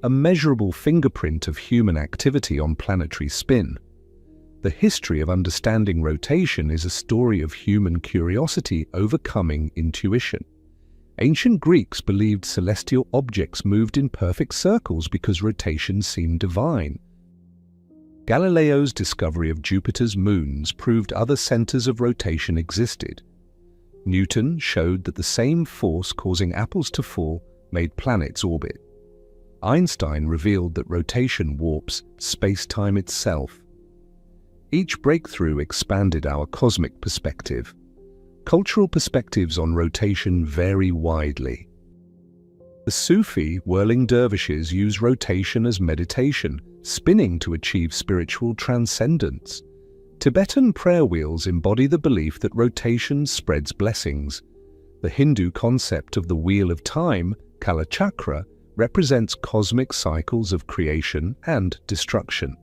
S1: a measurable fingerprint of human activity on planetary spin. The history of understanding rotation is a story of human curiosity overcoming intuition. Ancient Greeks believed celestial objects moved in perfect circles because rotation seemed divine. Galileo's discovery of Jupiter's moons proved other centers of rotation existed. Newton showed that the same force causing apples to fall made planets orbit. Einstein revealed that rotation warps space-time itself. Each breakthrough expanded our cosmic perspective. Cultural perspectives on rotation vary widely. The Sufi whirling dervishes use rotation as meditation, spinning to achieve spiritual transcendence. Tibetan prayer wheels embody the belief that rotation spreads blessings. The Hindu concept of the Wheel of Time, Kala Chakra, represents cosmic cycles of creation and destruction.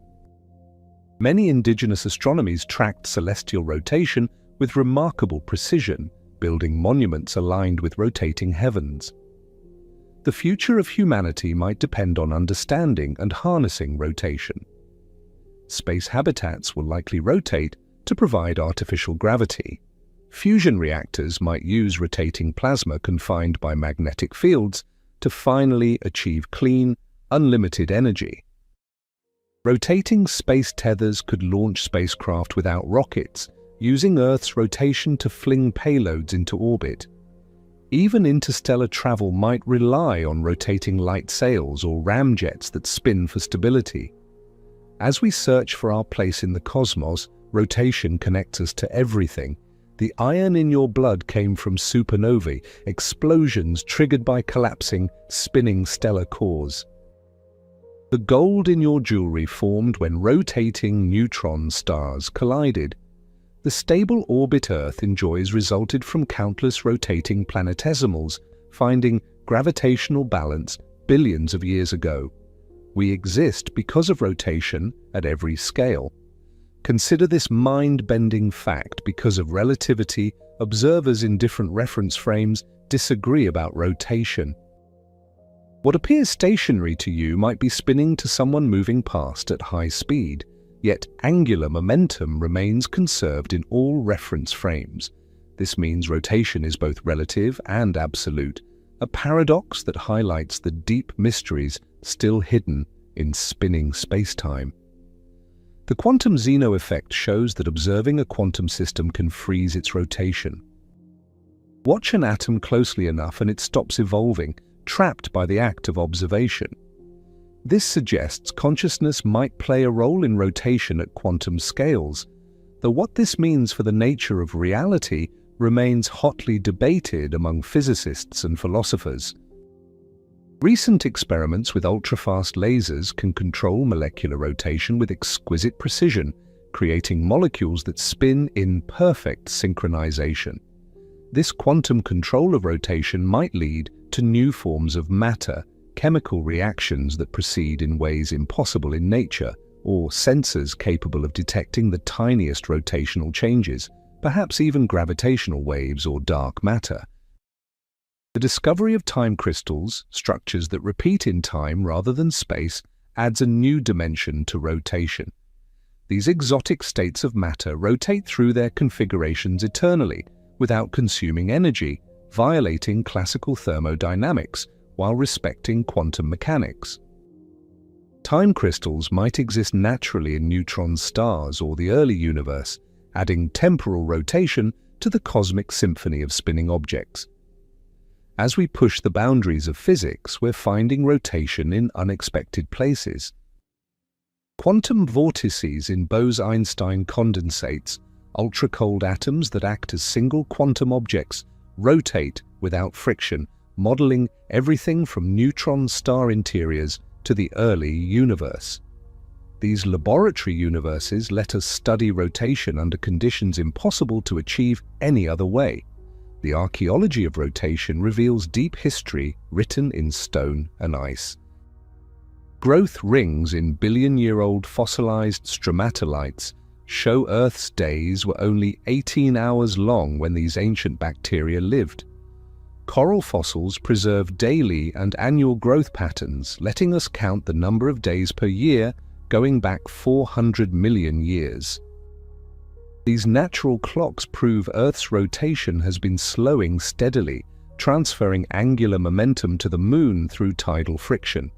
S1: Many indigenous astronomies tracked celestial rotation with remarkable precision, building monuments aligned with rotating heavens. The future of humanity might depend on understanding and harnessing rotation. Space habitats will likely rotate to provide artificial gravity. Fusion reactors might use rotating plasma confined by magnetic fields to finally achieve clean, unlimited energy. Rotating space tethers could launch spacecraft without rockets, using Earth's rotation to fling payloads into orbit. Even interstellar travel might rely on rotating light sails or ramjets that spin for stability. As we search for our place in the cosmos, rotation connects us to everything. The iron in your blood came from supernovae, explosions triggered by collapsing, spinning stellar cores. The gold in your jewelry formed when rotating neutron stars collided. The stable orbit Earth enjoys resulted from countless rotating planetesimals, finding gravitational balance billions of years ago. We exist because of rotation at every scale. Consider this mind-bending fact: because of relativity, observers in different reference frames disagree about rotation. What appears stationary to you might be spinning to someone moving past at high speed, yet angular momentum remains conserved in all reference frames. This means rotation is both relative and absolute, a paradox that highlights the deep mysteries still hidden in spinning spacetime. The quantum Zeno effect shows that observing a quantum system can freeze its rotation. Watch an atom closely enough and it stops evolving, trapped by the act of observation. This suggests consciousness might play a role in rotation at quantum scales, though what this means for the nature of reality remains hotly debated among physicists and philosophers. Recent experiments with ultrafast lasers can control molecular rotation with exquisite precision, creating molecules that spin in perfect synchronization. This quantum control of rotation might lead to new forms of matter, chemical reactions that proceed in ways impossible in nature, or sensors capable of detecting the tiniest rotational changes, perhaps even gravitational waves or dark matter. The discovery of time crystals, structures that repeat in time rather than space, adds a new dimension to rotation. These exotic states of matter rotate through their configurations eternally, without consuming energy, violating classical thermodynamics while respecting quantum mechanics. Time crystals might exist naturally in neutron stars or the early universe, adding temporal rotation to the cosmic symphony of spinning objects. As we push the boundaries of physics, we're finding rotation in unexpected places. Quantum vortices in Bose-Einstein condensates, ultra-cold atoms that act as single quantum objects, rotate without friction, modeling everything from neutron star interiors to the early universe. These laboratory universes let us study rotation under conditions impossible to achieve any other way. The archaeology of rotation reveals deep history written in stone and ice. Growth rings in billion-year-old fossilized stromatolites show Earth's days were only 18 hours long when these ancient bacteria lived. Coral fossils preserve daily and annual growth patterns, letting us count the number of days per year going back 400 million years. These natural clocks prove Earth's rotation has been slowing steadily, transferring angular momentum to the Moon through tidal friction.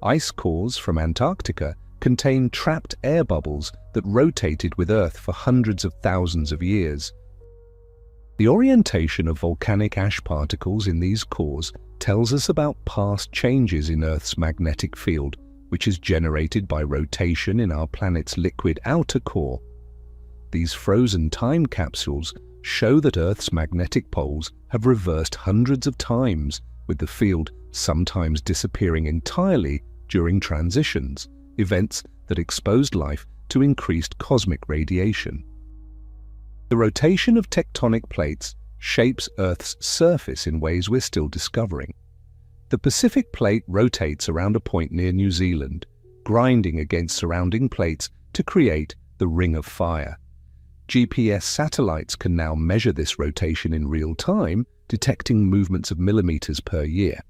S1: Ice cores from Antarctica contain trapped air bubbles that rotated with Earth for hundreds of thousands of years. The orientation of volcanic ash particles in these cores tells us about past changes in Earth's magnetic field, which is generated by rotation in our planet's liquid outer core. These frozen time capsules show that Earth's magnetic poles have reversed hundreds of times, with the field sometimes disappearing entirely during transitions, events that exposed life to increased cosmic radiation. The rotation of tectonic plates shapes Earth's surface in ways we're still discovering. The Pacific Plate rotates around a point near New Zealand, grinding against surrounding plates to create the Ring of Fire. GPS satellites can now measure this rotation in real time, detecting movements of millimeters per year.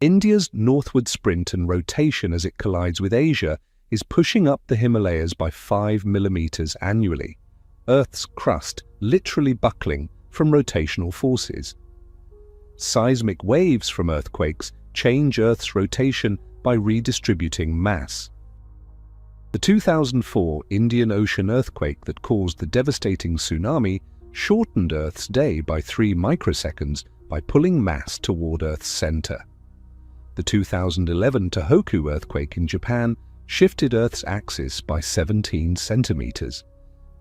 S1: India's northward sprint and rotation as it collides with Asia is pushing up the Himalayas by 5 millimeters annually, Earth's crust literally buckling from rotational forces. Seismic waves from earthquakes change Earth's rotation by redistributing mass. The 2004 Indian Ocean earthquake that caused the devastating tsunami shortened Earth's day by 3 microseconds by pulling mass toward Earth's center. The 2011 Tohoku earthquake in Japan shifted Earth's axis by 17 centimeters.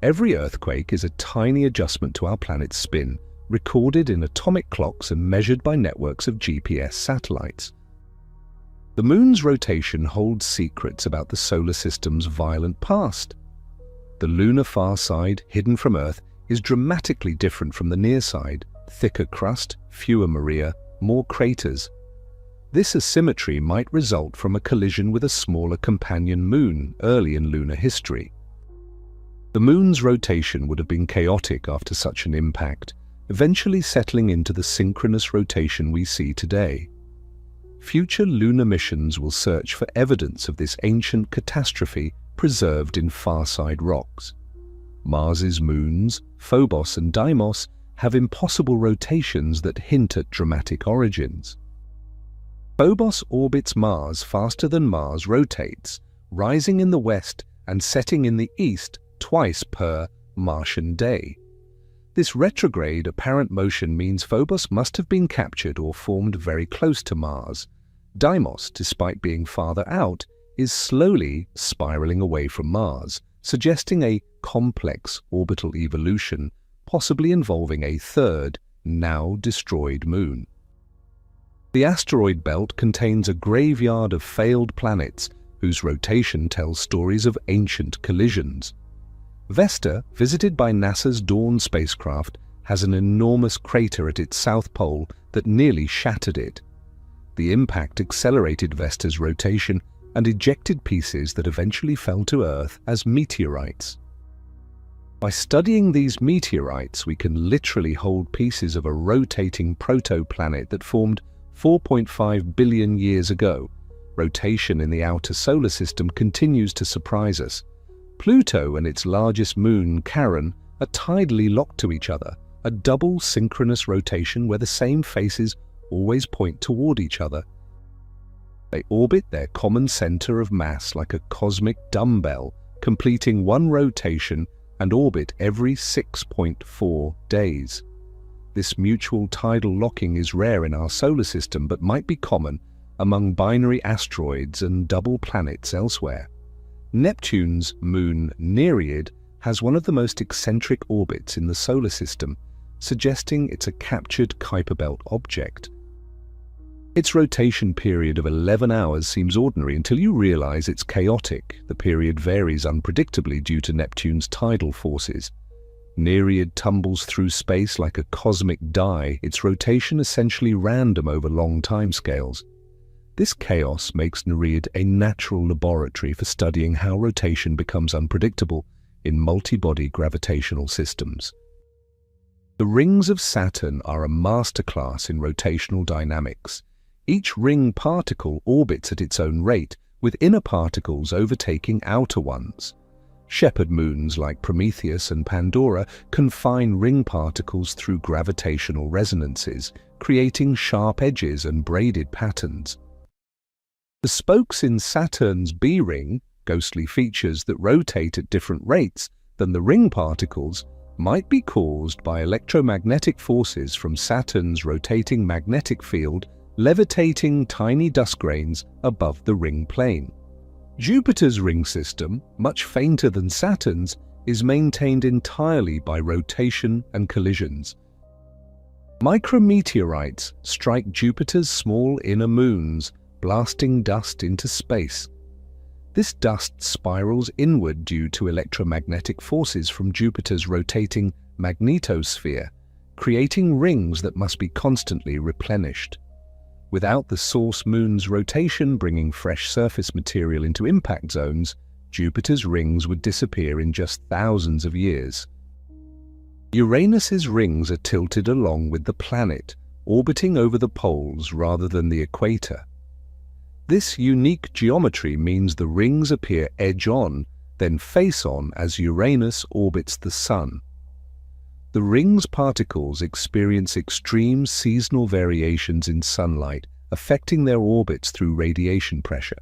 S1: Every earthquake is a tiny adjustment to our planet's spin, recorded in atomic clocks and measured by networks of GPS satellites. The Moon's rotation holds secrets about the solar system's violent past. The lunar far side, hidden from Earth, is dramatically different from the near side: thicker crust, fewer maria, more craters. This asymmetry might result from a collision with a smaller companion moon early in lunar history. The Moon's rotation would have been chaotic after such an impact, eventually settling into the synchronous rotation we see today. Future lunar missions will search for evidence of this ancient catastrophe preserved in far-side rocks. Mars's moons, Phobos and Deimos, have impossible rotations that hint at dramatic origins. Phobos orbits Mars faster than Mars rotates, rising in the west and setting in the east twice per Martian day. This retrograde apparent motion means Phobos must have been captured or formed very close to Mars. Deimos, despite being farther out, is slowly spiraling away from Mars, suggesting a complex orbital evolution, possibly involving a third, now destroyed moon. The asteroid belt contains a graveyard of failed planets whose rotation tells stories of ancient collisions. Vesta, visited by NASA's Dawn spacecraft, has an enormous crater at its south pole that nearly shattered it. The impact accelerated Vesta's rotation and ejected pieces that eventually fell to Earth as meteorites. By studying these meteorites, we can literally hold pieces of a rotating protoplanet that formed 4.5 billion years ago. Rotation in the outer solar system continues to surprise us. Pluto and its largest moon, Charon, are tidally locked to each other, a double synchronous rotation where the same faces always point toward each other. They orbit their common center of mass like a cosmic dumbbell, completing one rotation and orbit every 6.4 days. This mutual tidal locking is rare in our solar system but might be common among binary asteroids and double planets elsewhere. Neptune's moon Nereid has one of the most eccentric orbits in the solar system, suggesting it's a captured Kuiper Belt object. Its rotation period of 11 hours seems ordinary until you realize it's chaotic. The period varies unpredictably due to Neptune's tidal forces. Nereid tumbles through space like a cosmic die, its rotation essentially random over long timescales. This chaos makes Nereid a natural laboratory for studying how rotation becomes unpredictable in multi-body gravitational systems. The rings of Saturn are a masterclass in rotational dynamics. Each ring particle orbits at its own rate, with inner particles overtaking outer ones. Shepherd moons like Prometheus and Pandora confine ring particles through gravitational resonances, creating sharp edges and braided patterns. The spokes in Saturn's B ring, ghostly features that rotate at different rates than the ring particles, might be caused by electromagnetic forces from Saturn's rotating magnetic field levitating tiny dust grains above the ring plane. Jupiter's ring system, much fainter than Saturn's, is maintained entirely by rotation and collisions. Micrometeorites strike Jupiter's small inner moons, blasting dust into space. This dust spirals inward due to electromagnetic forces from Jupiter's rotating magnetosphere, creating rings that must be constantly replenished. Without the source moon's rotation bringing fresh surface material into impact zones, Jupiter's rings would disappear in just thousands of years. Uranus's rings are tilted along with the planet, orbiting over the poles rather than the equator. This unique geometry means the rings appear edge-on, then face-on as Uranus orbits the Sun. The ring's particles experience extreme seasonal variations in sunlight, affecting their orbits through radiation pressure.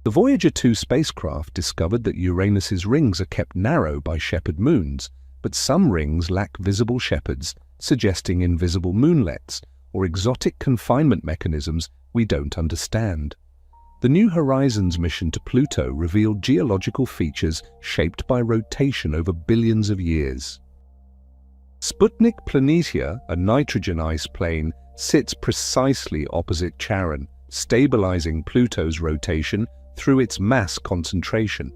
S1: The Voyager 2 spacecraft discovered that Uranus's rings are kept narrow by shepherd moons, but some rings lack visible shepherds, suggesting invisible moonlets or exotic confinement mechanisms we don't understand. The New Horizons mission to Pluto revealed geological features shaped by rotation over billions of years. Sputnik Planitia, a nitrogen ice plain, sits precisely opposite Charon, stabilizing Pluto's rotation through its mass concentration.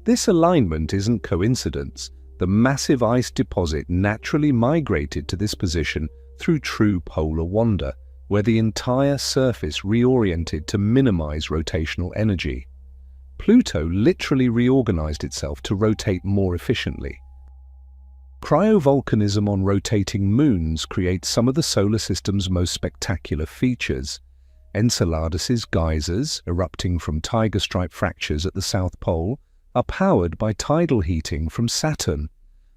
S1: This alignment isn't coincidence. The massive ice deposit naturally migrated to this position through true polar wander, where the entire surface reoriented to minimize rotational energy. Pluto literally reorganized itself to rotate more efficiently. Cryovolcanism on rotating moons creates some of the solar system's most spectacular features. Enceladus's geysers, erupting from tiger stripe fractures at the South Pole, are powered by tidal heating from Saturn.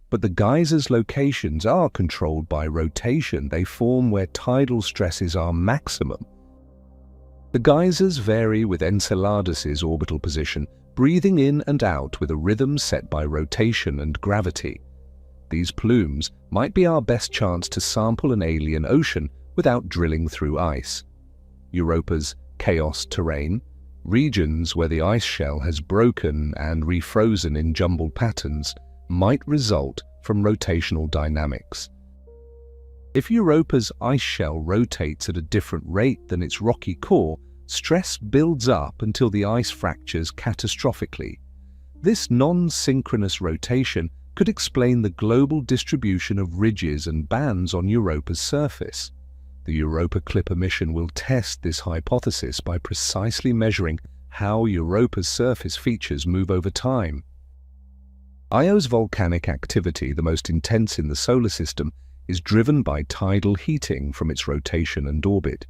S1: But the geysers' locations are controlled by rotation. They form where tidal stresses are maximum. The geysers vary with Enceladus's orbital position, breathing in and out with a rhythm set by rotation and gravity. These plumes might be our best chance to sample an alien ocean without drilling through ice. Europa's chaos terrain, regions where the ice shell has broken and refrozen in jumbled patterns, might result from rotational dynamics. If Europa's ice shell rotates at a different rate than its rocky core, stress builds up until the ice fractures catastrophically. This non-synchronous rotation could explain the global distribution of ridges and bands on Europa's surface. The Europa Clipper mission will test this hypothesis by precisely measuring how Europa's surface features move over time. Io's volcanic activity, the most intense in the solar system, is driven by tidal heating from its rotation and orbit.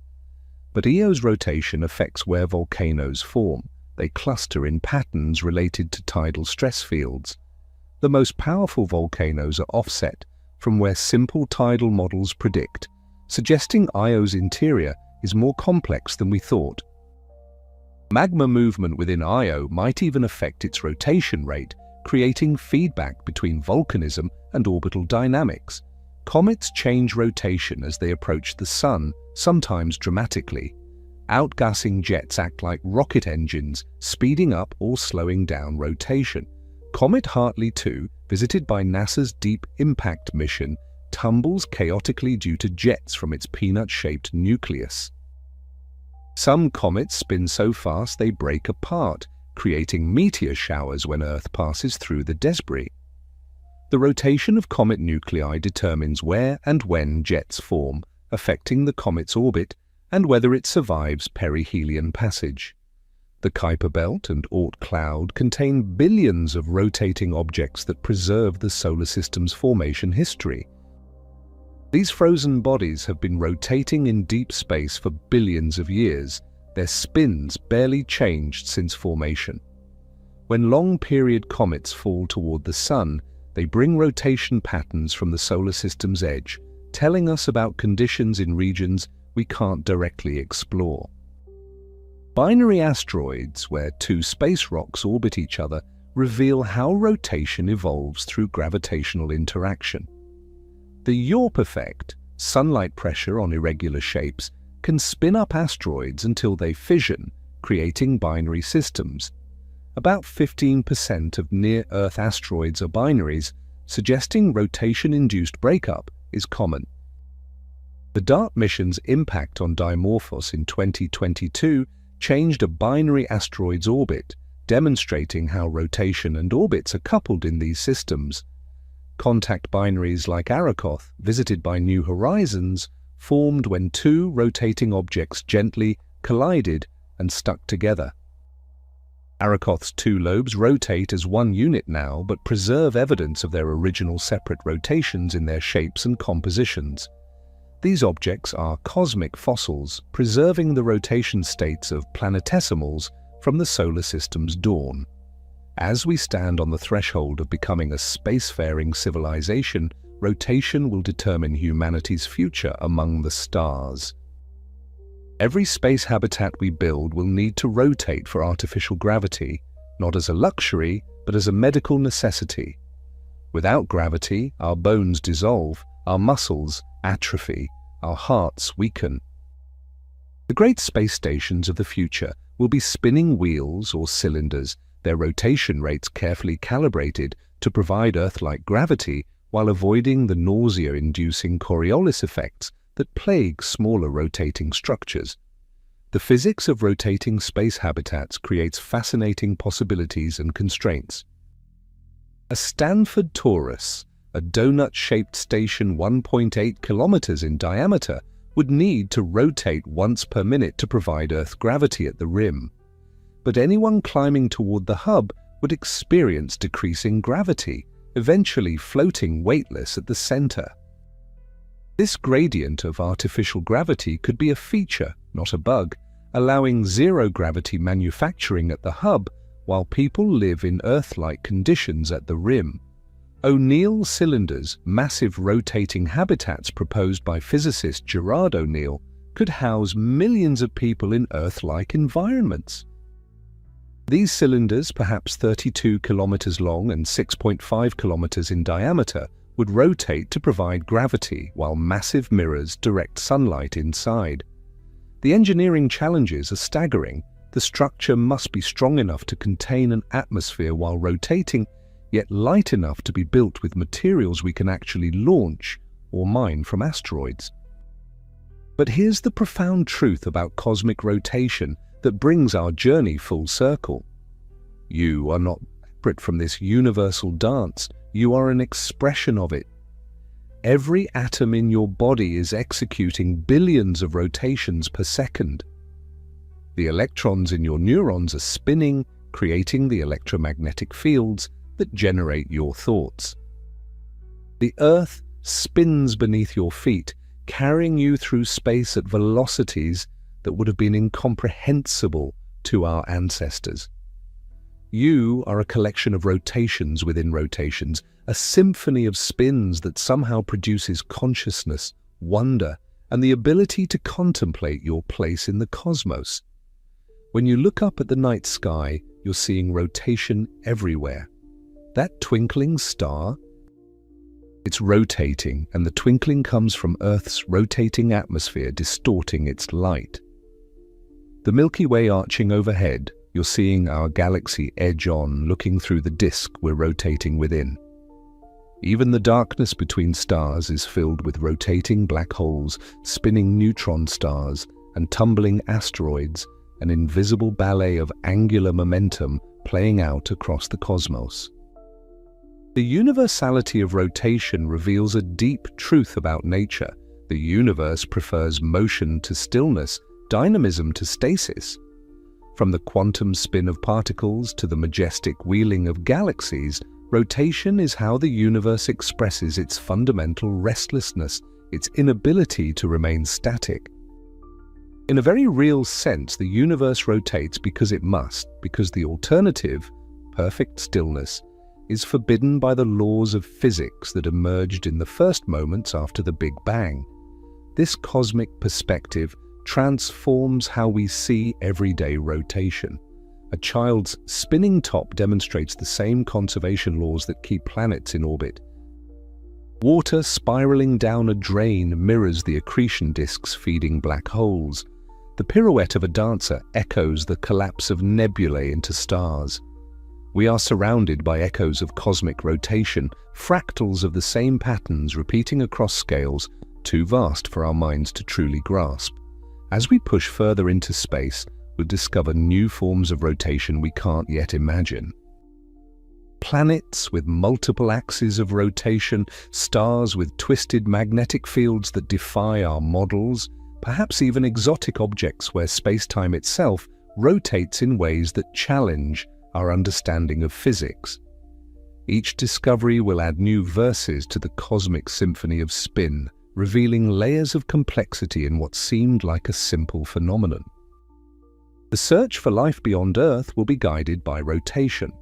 S1: But Io's rotation affects where volcanoes form. They cluster in patterns related to tidal stress fields. The most powerful volcanoes are offset from where simple tidal models predict, suggesting Io's interior is more complex than we thought. Magma movement within Io might even affect its rotation rate, creating feedback between volcanism and orbital dynamics. Comets change rotation as they approach the Sun, sometimes dramatically. Outgassing jets act like rocket engines, speeding up or slowing down rotation. Comet Hartley 2, visited by NASA's Deep Impact mission, tumbles chaotically due to jets from its peanut-shaped nucleus. Some comets spin so fast they break apart, creating meteor showers when Earth passes through the debris. The rotation of comet nuclei determines where and when jets form, affecting the comet's orbit and whether it survives perihelion passage. The Kuiper Belt and Oort cloud contain billions of rotating objects that preserve the solar system's formation history. These frozen bodies have been rotating in deep space for billions of years, their spins barely changed since formation. When long-period comets fall toward the Sun, they bring rotation patterns from the solar system's edge, telling us about conditions in regions we can't directly explore. Binary asteroids, where two space rocks orbit each other, reveal how rotation evolves through gravitational interaction. The Yorp effect, sunlight pressure on irregular shapes, can spin up asteroids until they fission, creating binary systems. About 15% of near-Earth asteroids are binaries, suggesting rotation-induced breakup is common. The DART mission's impact on Dimorphos in 2022 changed a binary asteroid's orbit, demonstrating how rotation and orbits are coupled in these systems. Contact binaries like Arakoth, visited by New Horizons, formed when two rotating objects gently collided and stuck together. Arakoth's two lobes rotate as one unit now, but preserve evidence of their original separate rotations in their shapes and compositions. These objects are cosmic fossils, preserving the rotation states of planetesimals from the solar system's dawn. As we stand on the threshold of becoming a spacefaring civilization, rotation will determine humanity's future among the stars. Every space habitat we build will need to rotate for artificial gravity, not as a luxury, but as a medical necessity. Without gravity, our bones dissolve, our muscles atrophy, our hearts weaken. The great space stations of the future will be spinning wheels or cylinders, their rotation rates carefully calibrated to provide Earth-like gravity while avoiding the nausea-inducing Coriolis effects that plague smaller rotating structures. The physics of rotating space habitats creates fascinating possibilities and constraints. A Stanford torus, a donut-shaped station 1.8 kilometers in diameter, would need to rotate once per minute to provide Earth gravity at the rim. But anyone climbing toward the hub would experience decreasing gravity, eventually floating weightless at the center. This gradient of artificial gravity could be a feature, not a bug, allowing zero-gravity manufacturing at the hub while people live in Earth-like conditions at the rim. O'Neill cylinders, massive rotating habitats proposed by physicist Gerard O'Neill, could house millions of people in Earth-like environments. These cylinders, perhaps 32 kilometers long and 6.5 kilometers in diameter, would rotate to provide gravity while massive mirrors direct sunlight inside. The engineering challenges are staggering. The structure must be strong enough to contain an atmosphere while rotating, yet light enough to be built with materials we can actually launch or mine from asteroids. But here's the profound truth about cosmic rotation that brings our journey full circle. You are not separate from this universal dance, you are an expression of it. Every atom in your body is executing billions of rotations per second. The electrons in your neurons are spinning, creating the electromagnetic fields that generate your thoughts. The Earth spins beneath your feet, carrying you through space at velocities that would have been incomprehensible to our ancestors. You are a collection of rotations within rotations, a symphony of spins that somehow produces consciousness, wonder, and the ability to contemplate your place in the cosmos. When you look up at the night sky, you're seeing rotation everywhere. That twinkling star, it's rotating, and the twinkling comes from Earth's rotating atmosphere distorting its light. The Milky Way arching overhead, you're seeing our galaxy edge on, looking through the disk we're rotating within. Even the darkness between stars is filled with rotating black holes, spinning neutron stars, and tumbling asteroids, an invisible ballet of angular momentum playing out across the cosmos. The universality of rotation reveals a deep truth about nature. The universe prefers motion to stillness, dynamism to stasis. From the quantum spin of particles to the majestic wheeling of galaxies, rotation is how the universe expresses its fundamental restlessness, its inability to remain static. In a very real sense, the universe rotates because it must, because the alternative, perfect stillness, is forbidden by the laws of physics that emerged in the first moments after the Big Bang. This cosmic perspective transforms how we see everyday rotation. A child's spinning top demonstrates the same conservation laws that keep planets in orbit. Water spiraling down a drain mirrors the accretion disks feeding black holes. The pirouette of a dancer echoes the collapse of nebulae into stars. We are surrounded by echoes of cosmic rotation, fractals of the same patterns repeating across scales too vast for our minds to truly grasp. As we push further into space, we'll discover new forms of rotation we can't yet imagine. Planets with multiple axes of rotation, stars with twisted magnetic fields that defy our models, perhaps even exotic objects where space-time itself rotates in ways that challenge our understanding of physics. Each discovery will add new verses to the cosmic symphony of spin, revealing layers of complexity in what seemed like a simple phenomenon. The search for life beyond Earth will be guided by rotation.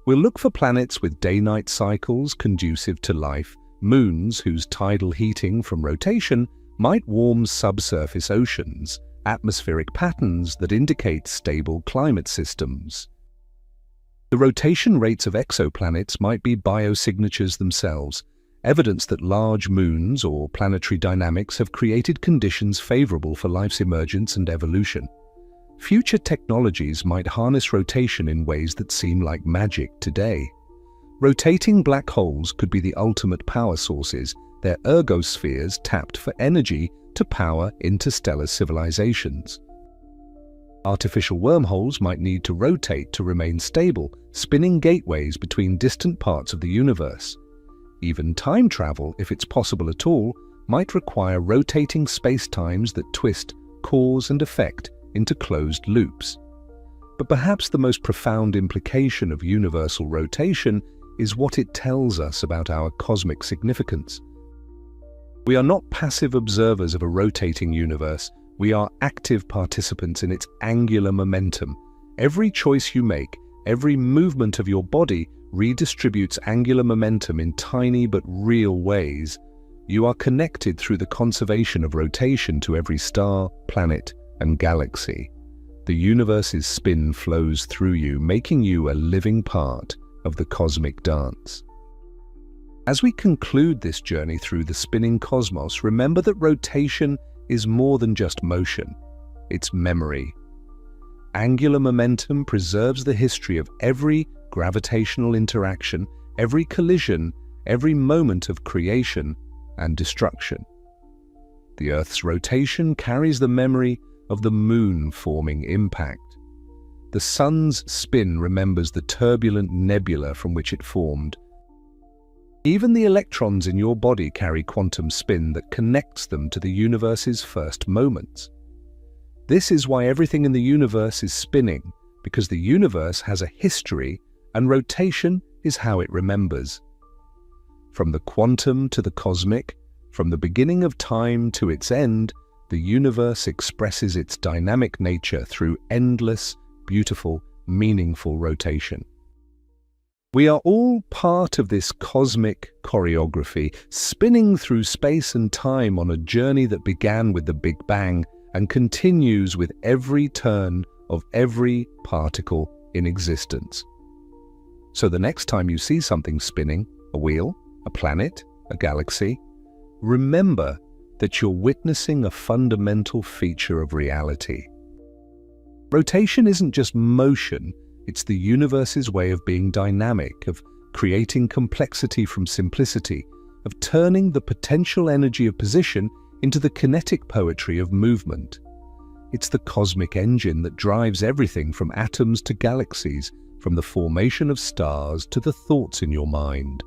S1: We'll look for planets with day-night cycles conducive to life, moons whose tidal heating from rotation might warm subsurface oceans, atmospheric patterns that indicate stable climate systems. The rotation rates of exoplanets might be biosignatures themselves, evidence that large moons or planetary dynamics have created conditions favorable for life's emergence and evolution. Future technologies might harness rotation in ways that seem like magic today. Rotating black holes could be the ultimate power sources, their ergospheres tapped for energy to power interstellar civilizations. Artificial wormholes might need to rotate to remain stable, spinning gateways between distant parts of the universe. Even time travel, if it's possible at all, might require rotating spacetimes that twist cause and effect into closed loops. But perhaps the most profound implication of universal rotation is what it tells us about our cosmic significance. We are not passive observers of a rotating universe. We are active participants in its angular momentum. Every choice you make, every movement of your body redistributes angular momentum in tiny but real ways. You are connected through the conservation of rotation to every star, planet, and galaxy. The universe's spin flows through you, making you a living part of the cosmic dance. As we conclude this journey through the spinning cosmos, remember that rotation is more than just motion. It's memory. Angular momentum preserves the history of every gravitational interaction, every collision, every moment of creation and destruction. The Earth's rotation carries the memory of the moon forming impact. The sun's spin remembers the turbulent nebula from which it formed. Even the electrons in your body carry quantum spin that connects them to the universe's first moments. This is why everything in the universe is spinning, because the universe has a history and rotation is how it remembers. From the quantum to the cosmic, from the beginning of time to its end, the universe expresses its dynamic nature through endless, beautiful, meaningful rotation. We are all part of this cosmic choreography, spinning through space and time on a journey that began with the Big Bang and continues with every turn of every particle in existence. So the next time you see something spinning, a wheel, a planet, a galaxy, remember that you're witnessing a fundamental feature of reality. Rotation isn't just motion, it's the universe's way of being dynamic, of creating complexity from simplicity, of turning the potential energy of position into the kinetic poetry of movement. It's the cosmic engine that drives everything from atoms to galaxies, from the formation of stars to the thoughts in your mind.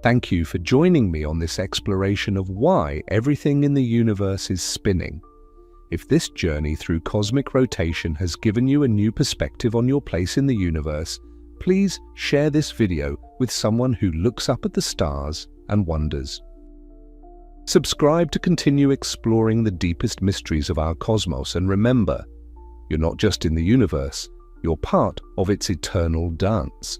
S1: Thank you for joining me on this exploration of why everything in the universe is spinning. If this journey through cosmic rotation has given you a new perspective on your place in the universe, please share this video with someone who looks up at the stars and wonders. Subscribe to continue exploring the deepest mysteries of our cosmos, and remember, you're not just in the universe, you're part of its eternal dance.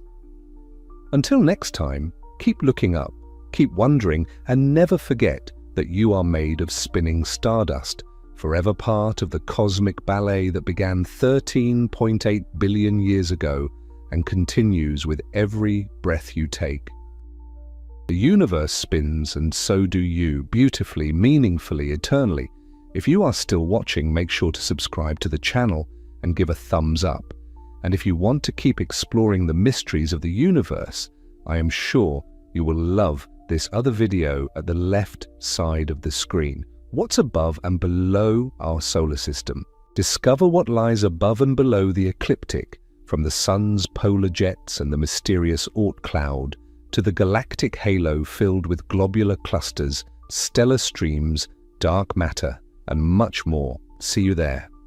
S1: Until next time, keep looking up, keep wondering, and never forget that you are made of spinning stardust, forever part of the cosmic ballet that began 13.8 billion years ago and continues with every breath you take. The universe spins, and so do you, beautifully, meaningfully, eternally. If you are still watching, make sure to subscribe to the channel and give a thumbs up. And if you want to keep exploring the mysteries of the universe, I am sure you will love this other video at the left side of the screen. What's above and below our solar system? Discover what lies above and below the ecliptic, from the sun's polar jets and the mysterious Oort cloud, to the galactic halo filled with globular clusters, stellar streams, dark matter, and much more. See you there.